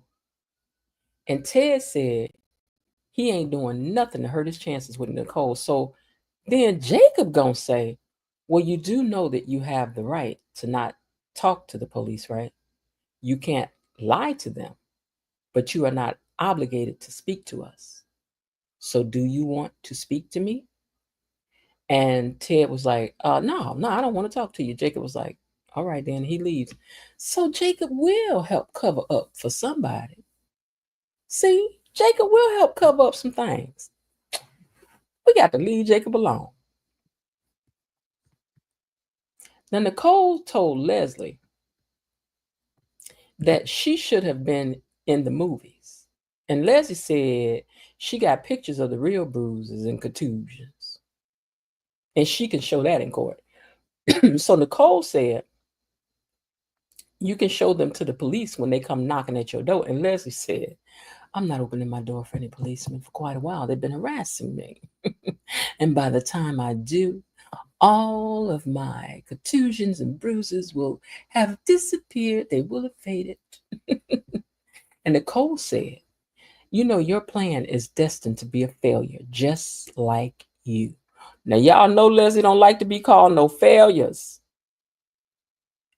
And Ted said he ain't doing nothing to hurt his chances with Nicole. So then Jacob gonna say, well, you do know that you have the right to not talk to the police, right? You can't lie to them, but you are not obligated to speak to us. So do you want to speak to me? And Ted was like, no, I don't want to talk to you. Jacob was like, all right, then. He leaves. So Jacob will help cover up for somebody. See, Jacob will help cover up some things. We got to leave Jacob alone. Now, Nicole told Leslie that she should have been in the movies. And Leslie said she got pictures of the real bruises and contusions. And she can show that in court. So Nicole said, you can show them to the police when they come knocking at your door. And Leslie said, I'm not opening my door for any policemen for quite a while. They've been harassing me. And by the time I do, all of my contusions and bruises will have disappeared. They will have faded. And Nicole said, you know, your plan is destined to be a failure, just like you. Now, y'all know Leslie don't like to be called no failures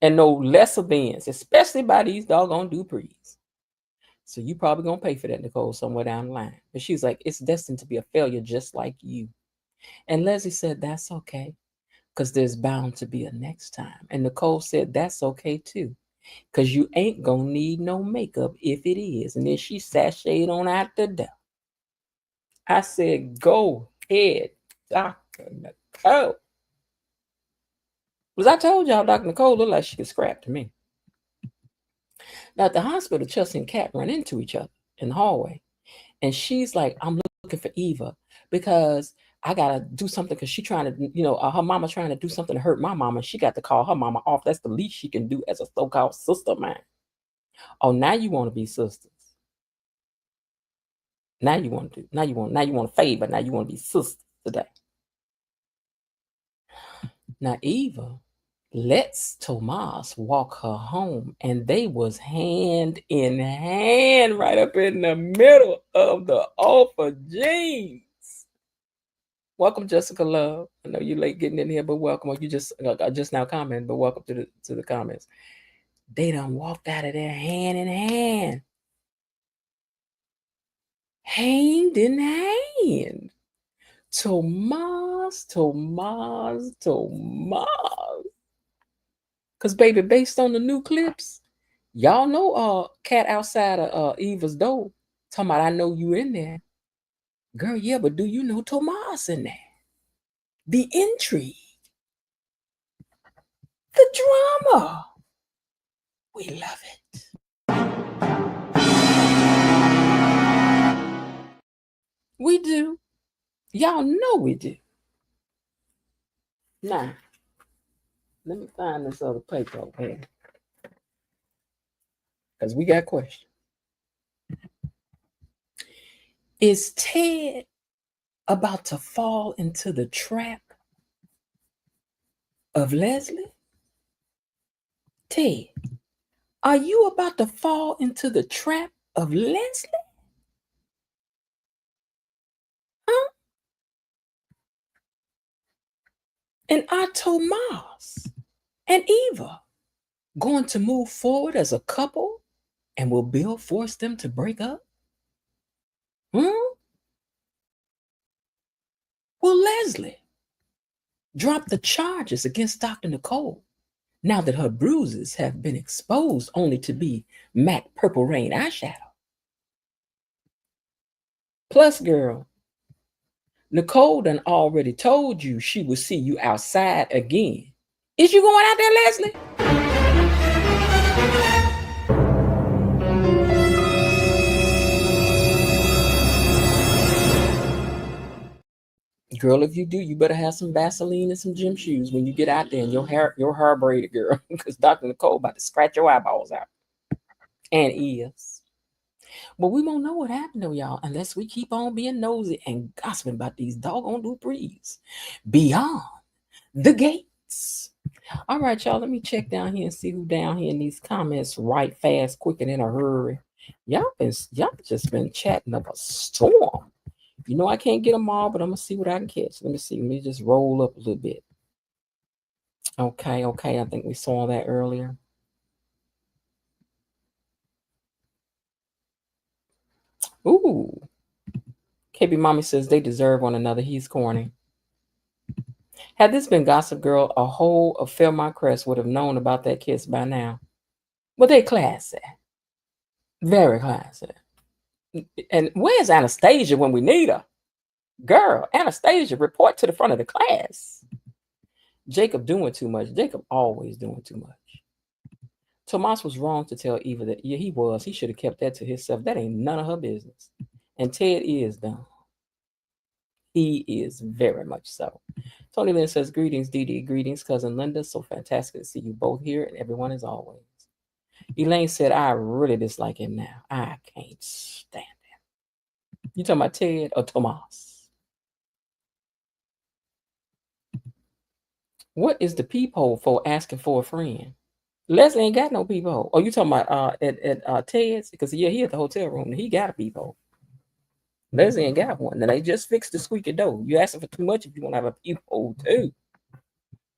and no lesser thans, especially by these doggone Duprees. So you probably going to pay for that, Nicole, somewhere down the line. But she's like, it's destined to be a failure, just like you. And Leslie said, that's okay, because there's bound to be a next time. And Nicole said, that's okay, too, because you ain't going to need no makeup if it is. And then she sashayed on out the door. I said, go ahead, Dr. Nicole. Because I told y'all Dr. Nicole looked like she could scrap to me. Now, at the hospital, Chelsea and Kat run into each other in the hallway. And she's like, I'm looking for Eva because I got to do something because she's trying to, her mama trying to do something to hurt my mama. She got to call her mama off. That's the least she can do as a so-called sister of mine. Oh, now you want to be sisters. Now you want to favor. Now you want to be sisters today. Now, Eva lets Tomas walk her home, and they was hand in hand right up in the middle of the Alpha Jeans. Welcome, Jessica Love. I know you're late getting in here, but welcome. You just now commented, but welcome to the comments. They done walked out of there hand in hand. Hand in hand. Tomas. Because, baby, based on the new clips, y'all know Cat outside of Eva's door talking about, I know you in there. Girl, yeah, but do you know Tomas in there? The intrigue. The drama. We love it. We do. Y'all know we do. Now, let me find this other paper over here. Because we got questions. Is Ted about to fall into the trap of Leslie? Ted, are you about to fall into the trap of Leslie? Huh? And are Tomas and Eva going to move forward as a couple, and will Bill force them to break up? Will Leslie drop the charges against Dr. Nicole now that her bruises have been exposed only to be MAC Purple Rain eyeshadow? Plus, girl, Nicole done already told you she will see you outside again. Is you going out there, Leslie? Girl, if you do, you better have some Vaseline and some gym shoes when you get out there and your hair braided, girl, because Dr. Nicole about to scratch your eyeballs out and ears. But we won't know what happened though, y'all, unless we keep on being nosy and gossiping about these doggone Duprees beyond the gates. All right, y'all, let me check down here and see who down here in these comments right fast, quick, and in a hurry. Y'all just been chatting up a storm. You know I can't get them all, but I'm going to see what I can catch. Let me see. Let me just roll up a little bit. Okay. I think we saw that earlier. Ooh. KB Mommy says they deserve one another. He's corny. Had this been Gossip Girl, a whole of Fairmont Crest would have known about that kiss by now. But they classy. Very classy. And where's Anastasia when we need her? Girl, Anastasia, report to the front of the class. Jacob doing too much. Jacob always doing too much. Tomas was wrong to tell Eva that, yeah, he was. He should have kept that to himself. That ain't none of her business. And Ted is dumb. He is very much so. Tony Lynn says, greetings, Dee Dee. Greetings, cousin Linda. So fantastic to see you both here and everyone as always. Elaine said, I really dislike him now. I can't stand him. You talking about Ted or Tomas? What is the peephole for asking for a friend? Leslie ain't got no peephole. Oh, you talking about at Ted's? Because yeah, he at the hotel room. He got a peephole. Leslie ain't got one. And they just fixed the squeaky door. You asking for too much if you want to have a peephole too.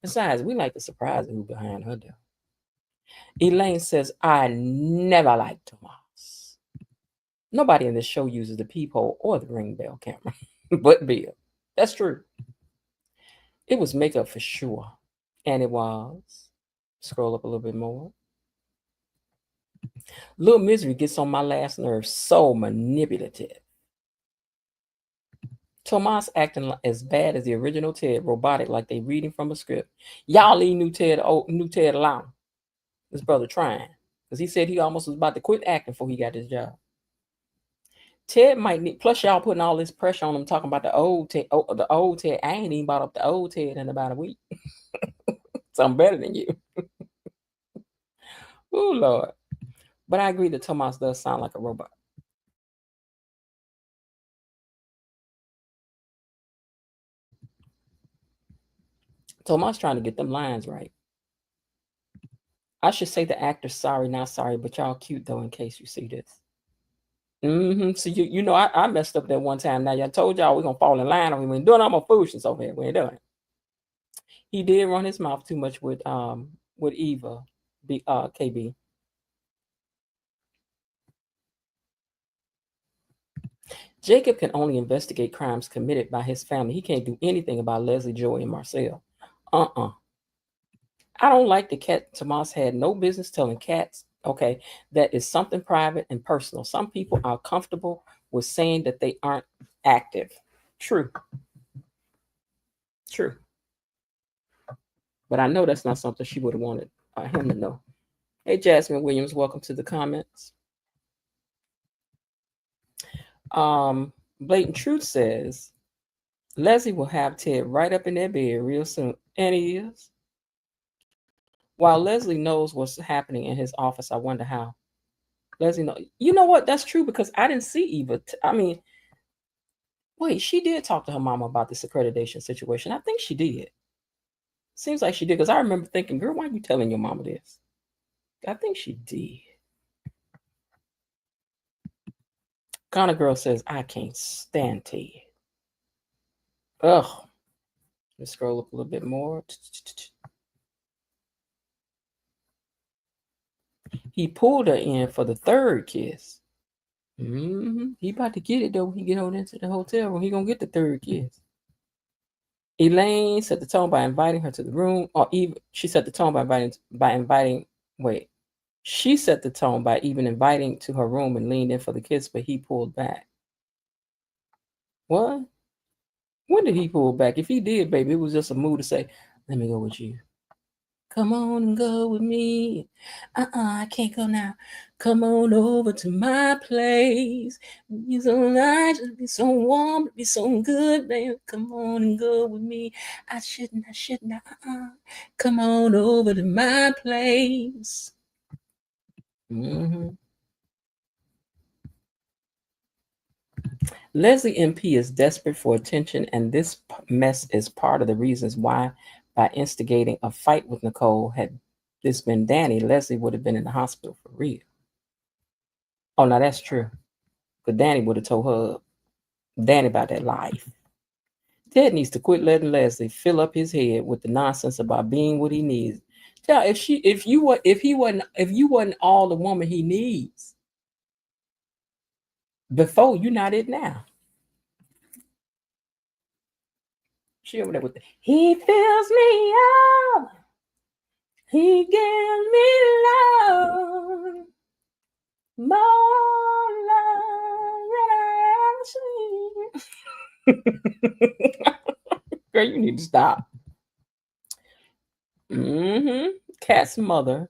Besides, we like to surprise who behind her door. Elaine says, I never liked Tomas. Nobody in this show uses the peephole or the ring bell camera, but Bill. That's true. It was makeup for sure. And it was. Scroll up a little bit more. Little Misery gets on my last nerve. So manipulative. Tomas acting as bad as the original Ted, robotic, like they reading from a script. Y'all leave new Ted alone. His brother trying. Because he said he almost was about to quit acting before he got this job. Ted might need, plus y'all putting all this pressure on him talking about the old Ted. Oh, the old Ted. I ain't even brought up the old Ted in about a week. So I'm better than you. Oh, Lord. But I agree that Tomas does sound like a robot. Tomas trying to get them lines right. I should say the actor sorry, not sorry, but y'all cute though in case you see this. So you know I messed up that one time. Now y'all told y'all we're gonna fall in line or we ain't doing all my foolishness over here. We ain't doing it. He did run his mouth too much with Eva, KB. Jacob can only investigate crimes committed by his family. He can't do anything about Leslie, Joey, and Marcel. I don't like the cat. Tomas had no business telling cats, okay, that is something private and personal. Some people are comfortable with saying that they aren't active. True. But I know that's not something she would have wanted him to know. Hey, Jasmine Williams, welcome to the comments. Blatant Truth says, Leslie will have Ted right up in their bed real soon. And he is. While Leslie knows what's happening in his office, I wonder how. Leslie knows. You know what? That's true because I didn't see Eva. Wait, she did talk to her mama about this accreditation situation. I think she did. Seems like she did because I remember thinking, girl, why are you telling your mama this? I think she did. Connor Girl says, I can't stand Ted. Ugh. Let's scroll up a little bit more. He pulled her in for the third kiss. He about to get it though. When he get on into the hotel room, he gonna get the third kiss. Elaine set the tone by inviting her to the room, or even she set the tone by inviting. Wait, she set the tone by even inviting to her room and leaned in for the kiss, but he pulled back. What? When did he pull back? If he did, baby, it was just a move to say, "Let me go with you." Come on and go with me. I can't go now. Come on over to my place. It'll be so nice, it'll be so warm, it'll be so good, baby. Come on and go with me. I shouldn't. Come on over to my place. Leslie MP is desperate for attention, and this mess is part of the reasons why. By instigating a fight with Nicole, had this been Danny, Leslie would have been in the hospital for real. Oh, now that's true. Because Danny would have told her, Danny about that life. Ted needs to quit letting Leslie fill up his head with the nonsense about being what he needs. Tell if you wasn't all the woman he needs before, you're not it now. She over there with the, he fills me up. He gives me love. More love than I see. Girl, you need to stop. Cat's mother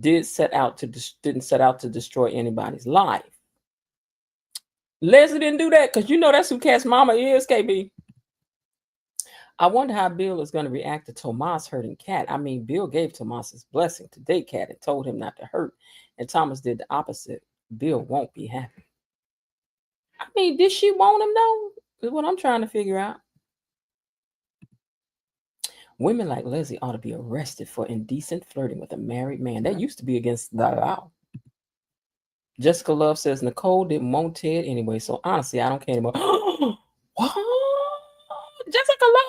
didn't set out to destroy anybody's life. Leslie didn't do that because you know that's who Cat's mama is, KB. I wonder how Bill is going to react to Tomas hurting Cat. I mean, Bill gave Tomas his blessing to date Cat and told him not to hurt, and Thomas did the opposite. Bill won't be happy. I mean, did she want him though? Is what I'm trying to figure out. Women like Leslie ought to be arrested for indecent flirting with a married man. That used to be against the law. Jessica Love says Nicole didn't want Ted anyway, so honestly, I don't care anymore. What? Jessica Love?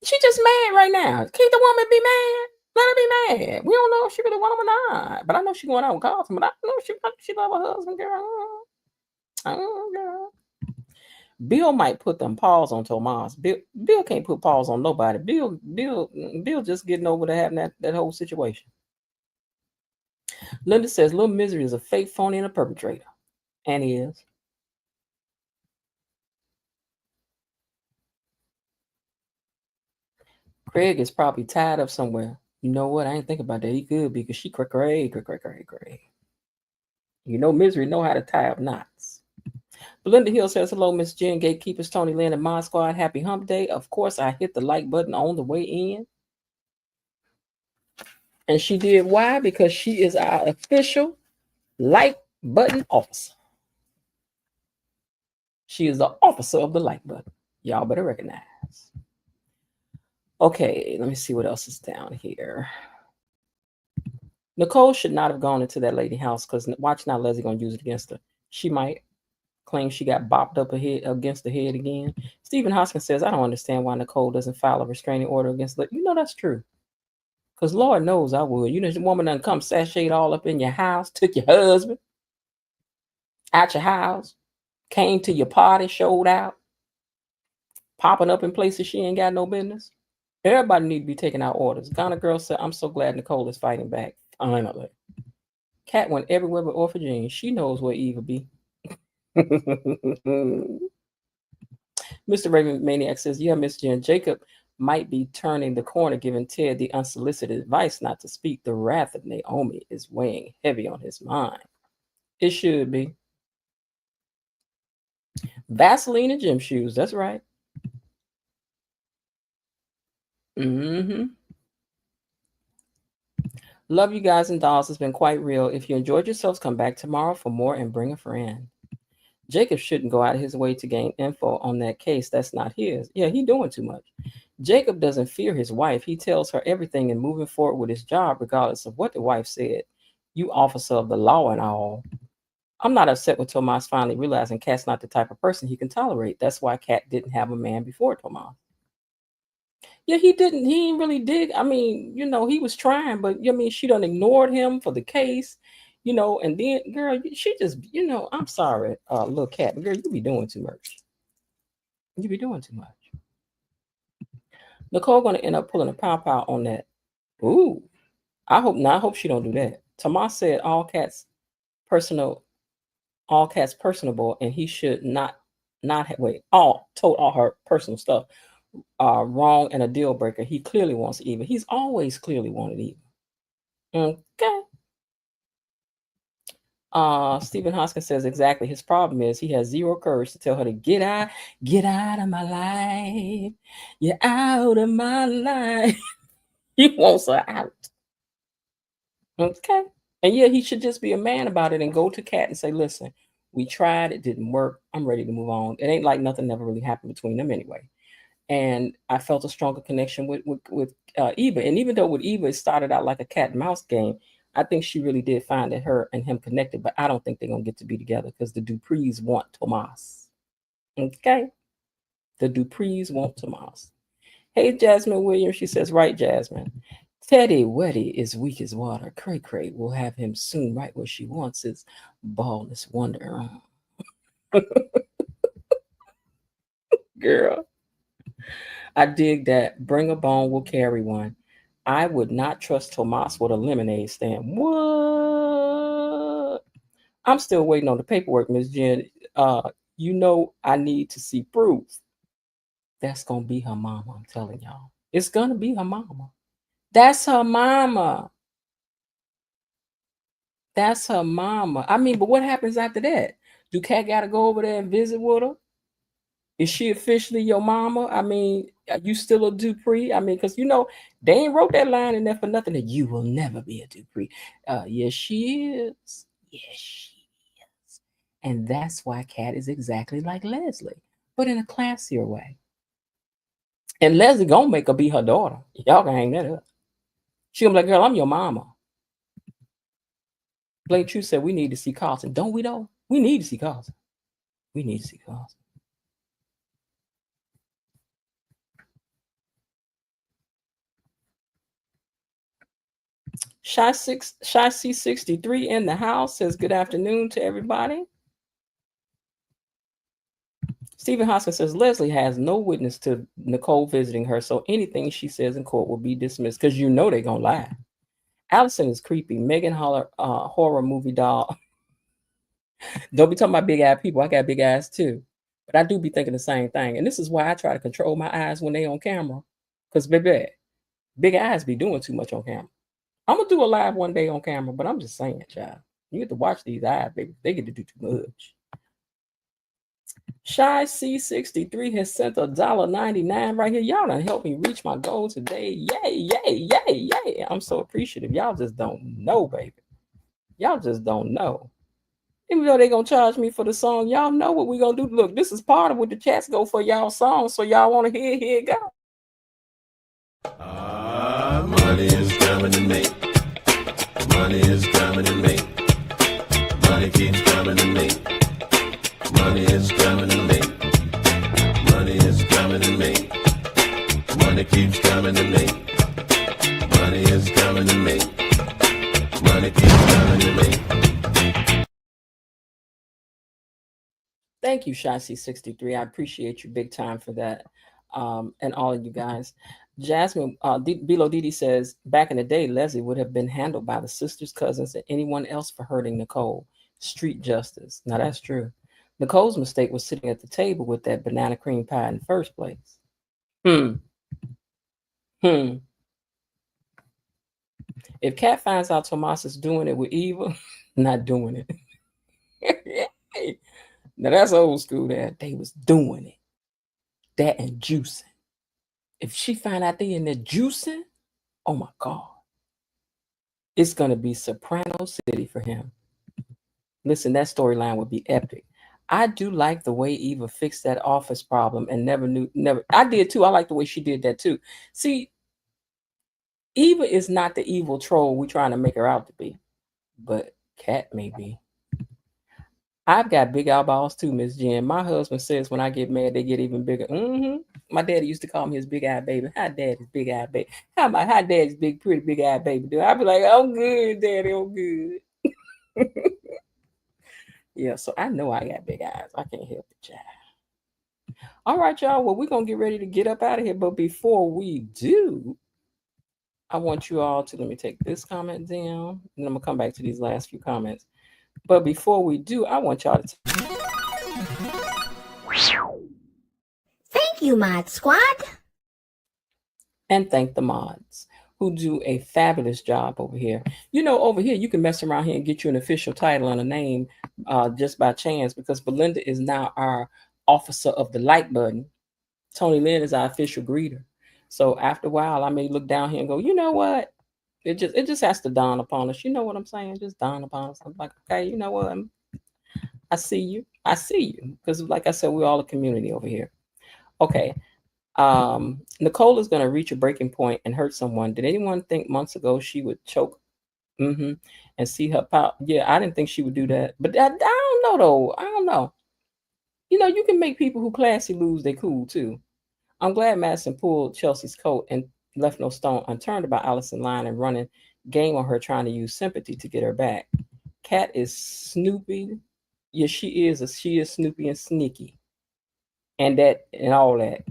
She just mad right now. Can't the woman be mad? Let her be mad. We don't know if she really want him or not. But I know she's going out with Carlton, but I don't know if she love her husband, girl. Girl. Bill might put them paws on Tomas. Bill can't put paws on nobody. Bill just getting over to having that whole situation. Linda says Little Misery is a fake phony and a perpetrator. And he is. Craig is probably tied up somewhere. You know what? I ain't think about that. He could be because she cray. You know, Misery know how to tie up knots. Belinda Hill says, hello, Miss Jen, Gatekeepers, Tony Lynn, and Mod Squad. Happy hump day. Of course, I hit the like button on the way in. And she did. Why? Because she is our official like button officer. She is the officer of the like button. Y'all better recognize. Okay, let me see what else is down here. Nicole should not have gone into that lady house because watch now Leslie going to use it against her. She might claim she got bopped up against the head again. Stephen Hoskins says, I don't understand why Nicole doesn't file a restraining order against Leslie. You know that's true. Because Lord knows I would. You know, the woman done come sashayed all up in your house, took your husband out your house, came to your party, showed out, popping up in places she ain't got no business. Everybody need to be taking out orders. Ghana Girl said, I'm so glad Nicole is fighting back. Finally. Cat went everywhere but Orphan. She knows where Eva be. Mr. Raven Maniac says, yeah, Miss Jen, Jacob might be turning the corner, giving Ted the unsolicited advice not to speak. The wrath of Naomi is weighing heavy on his mind. It should be. Vaseline and gym shoes. That's right. Love you guys and dolls. It's been quite real. If you enjoyed yourselves, come back tomorrow for more and bring a friend. Jacob shouldn't go out of his way to gain info on that case. That's not his. Yeah, he's doing too much. Jacob doesn't fear his wife. He tells her everything and moving forward with his job, regardless of what the wife said. You officer of the law and all. I'm not upset with Tomas finally realizing Cat's not the type of person he can tolerate. That's why Cat didn't have a man before Tomas. Yeah, he didn't. He didn't really dig. I mean, you know, he was trying, but I mean, she done ignored him for the case, you know, and then, girl, she just, you know, I'm sorry, little Cat, girl, you be doing too much. You be doing too much. Nicole gonna end up pulling a pow on that. Ooh, I hope not. I hope she don't do that. Tomas said all cats personable, and he should not have told all her personal stuff. Wrong and a deal breaker. He clearly wants Eva. He's always clearly wanted Eva. Okay. Stephen Hoskins says exactly. His problem is he has zero courage to tell her to get out of my life. You're out of my life. He wants her out. Okay. And yeah, he should just be a man about it and go to Cat and say, listen, we tried, it didn't work. I'm ready to move on. It ain't like nothing never really happened between them anyway. And I felt a stronger connection with Eva. And even though with Eva, it started out like a cat and mouse game, I think she really did find that her and him connected. But I don't think they're going to get to be together because the Duprees want Tomas. Okay? The Duprees want Tomas. Hey, Jasmine Williams. She says, right, Jasmine. Teddy Weddy is weak as water. Cray Cray will have him soon right where she wants his baldness wonder. Girl. I dig that. Bring a bone, will carry one. I would not trust Tomas with a lemonade stand. What? I'm still waiting on the paperwork, Miss Jen. You know I need to see proof. That's gonna be her mama. I'm telling y'all. It's gonna be her mama. That's her mama. That's her mama. I mean, but what happens after that? Do Cat gotta go over there and visit with her? Is she officially your mama? I mean, are you still a Dupree? I mean, because you know they ain't wrote that line in there for nothing. That you will never be a Dupree. Yes, she is. Yes, she is. And that's why Cat is exactly like Leslie, but in a classier way. And Leslie gonna make her be her daughter. Y'all can hang that up. She gonna be like, girl, I'm your mama. Blake True said we need to see Carlton. Don't we though? We need to see Carlton. We need to see Carlton. Shy C63 in the house says good afternoon to everybody. Stephen Hoskins says Leslie has no witness to Nicole visiting her, so anything she says in court will be dismissed because you know they're gonna lie. Allison is creepy. Megan Holler, horror movie doll. Don't be talking about big eyed people. I got big eyes too, but I do be thinking the same thing. And this is why I try to control my eyes when they on camera, because baby, big eyes be doing too much on camera. I'm gonna do a live one day on camera, but I'm just saying, child, you get to watch these eyes, baby. They get to do too much. Shy C63 has sent $1.99 right here. Y'all done helped me reach my goal today. Yay, yay, yay, yay. I'm so appreciative. Y'all just don't know, baby. Y'all just don't know. Even though they gonna charge me for the song, y'all know what we gonna do. Look, this is part of what the chats go for y'all songs. So y'all want to hear, here it go. Money is coming to me. Money is coming to me. Money keeps coming to me. Money is coming to me. Money is coming to me. Money keeps coming to me. Money is coming to me. Money keeps coming to me. Thank you, Shasi63. I appreciate you big time for that. And all of you guys. Jasmine, Bilo Didi says, back in the day, Leslie would have been handled by the sisters, cousins, and anyone else for hurting Nicole. Street justice. Now, that's true. Nicole's mistake was sitting at the table with that banana cream pie in the first place. If Kat finds out Tomas is doing it with Eva, not doing it. Now, that's old school there. They was doing it. That and juicing. If she find out they in there juicing, oh my God. It's going to be Soprano City for him. Listen, that storyline would be epic. I do like the way Eva fixed that office problem and never. I did too. I like the way she did that too. See, Eva is not the evil troll we're trying to make her out to be, but Kat may be. I've got big eyeballs too, Miss Jen. My husband says when I get mad, they get even bigger. My daddy used to call me his big eye baby. Hi, daddy's big eye baby. How daddy's big, pretty big eye baby do? I'd be like, I'm good, daddy, I'm good. Yeah, so I know I got big eyes. I can't help it, child. All right, y'all. Well, we're going to get ready to get up out of here. But before we do, I want you all to, let me take this comment down. And I'm going to come back to these last few comments. But before we do, I want y'all to... Thank you, Mod Squad. And thank the mods who do a fabulous job over here. You know, over here, you can mess around here and get you an official title and a name just by chance, because Belinda is now our officer of the like button. Tony Lynn is our official greeter. So after a while, I may look down here and go, you know what? It just has to dawn upon us. You know what I'm saying? Just dawn upon us. I'm like, okay, you know what? I see you. I see you. Because like I said, we're all a community over here. Okay. Nicole is going to reach a breaking point and hurt someone. Did anyone think months ago she would choke and see her pop? Yeah, I didn't think she would do that. But I don't know, though. I don't know. You know, you can make people who classy lose their cool, too. I'm glad Madison pulled Chelsea's coat and left no stone unturned about Allison lying and running game on her, trying to use sympathy to get her back. Kat is Snoopy. Yeah, she is. She is Snoopy and sneaky. and that and all that.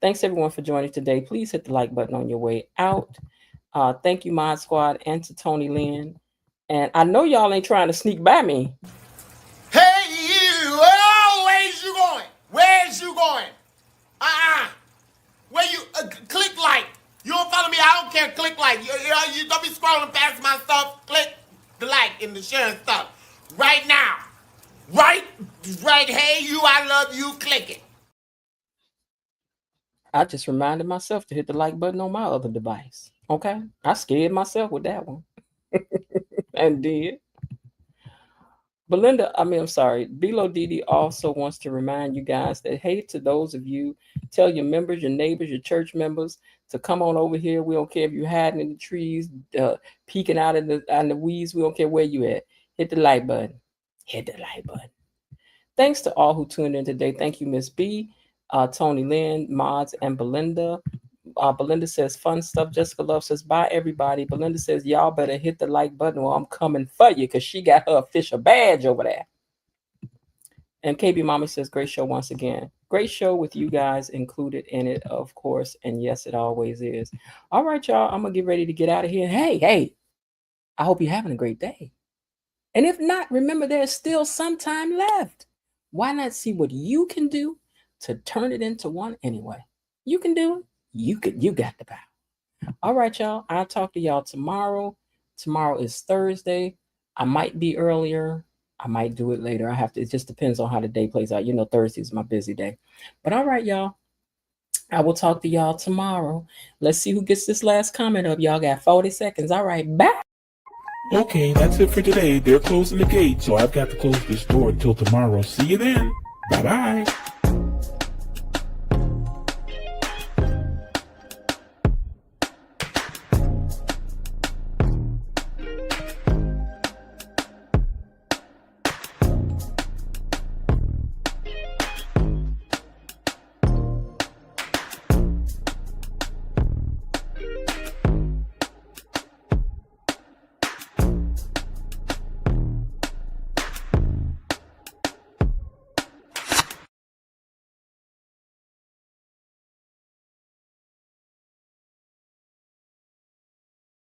Thanks everyone for joining today. Please hit the like button on your way out. Thank you, Mod Squad, and to Tony Lynn. And I know y'all ain't trying to sneak by me. Hey, you! Oh, where's you going? Where's you going? Where you click like? You don't follow me? I don't care. Click like. You don't be scrolling past my stuff. Click the like and the share and stuff right now. Right. Hey, you! I love you. Click it. I just reminded myself to hit the like button on my other device. Okay, I scared myself with that one, and did. Belinda, I'm sorry. Bilo Didi also wants to remind you guys that, hey, to those of you, tell your members, your neighbors, your church members to come on over here. We don't care if you're hiding in the trees, peeking out in the weeds. We don't care where you at. Hit the like button. Hit the like button. Thanks to all who tuned in today. Thank you, Miss B, Tony Lynn, Mods, and Belinda. Belinda says, fun stuff. Jessica Love says, bye, everybody. Belinda says, y'all better hit the like button or I'm coming for you because she got her official badge over there. And KB Mama says, great show once again. Great show with you guys included in it, of course. And yes, it always is. All right, y'all. I'm going to get ready to get out of here. Hey, I hope you're having a great day. And if not, remember, there's still some time left. Why not see what you can do to turn it into one anyway? You can do it. You got the power. All right, y'all. I'll talk to y'all tomorrow. Tomorrow is Thursday. I might be earlier. I might do it later. It just depends on how the day plays out. You know, Thursday is my busy day. But all right, y'all. I will talk to y'all tomorrow. Let's see who gets this last comment up. Y'all got 40 seconds. All right, bye. Okay, that's it for today. They're closing the gate, so I've got to close this door until tomorrow. See you then. Bye-bye.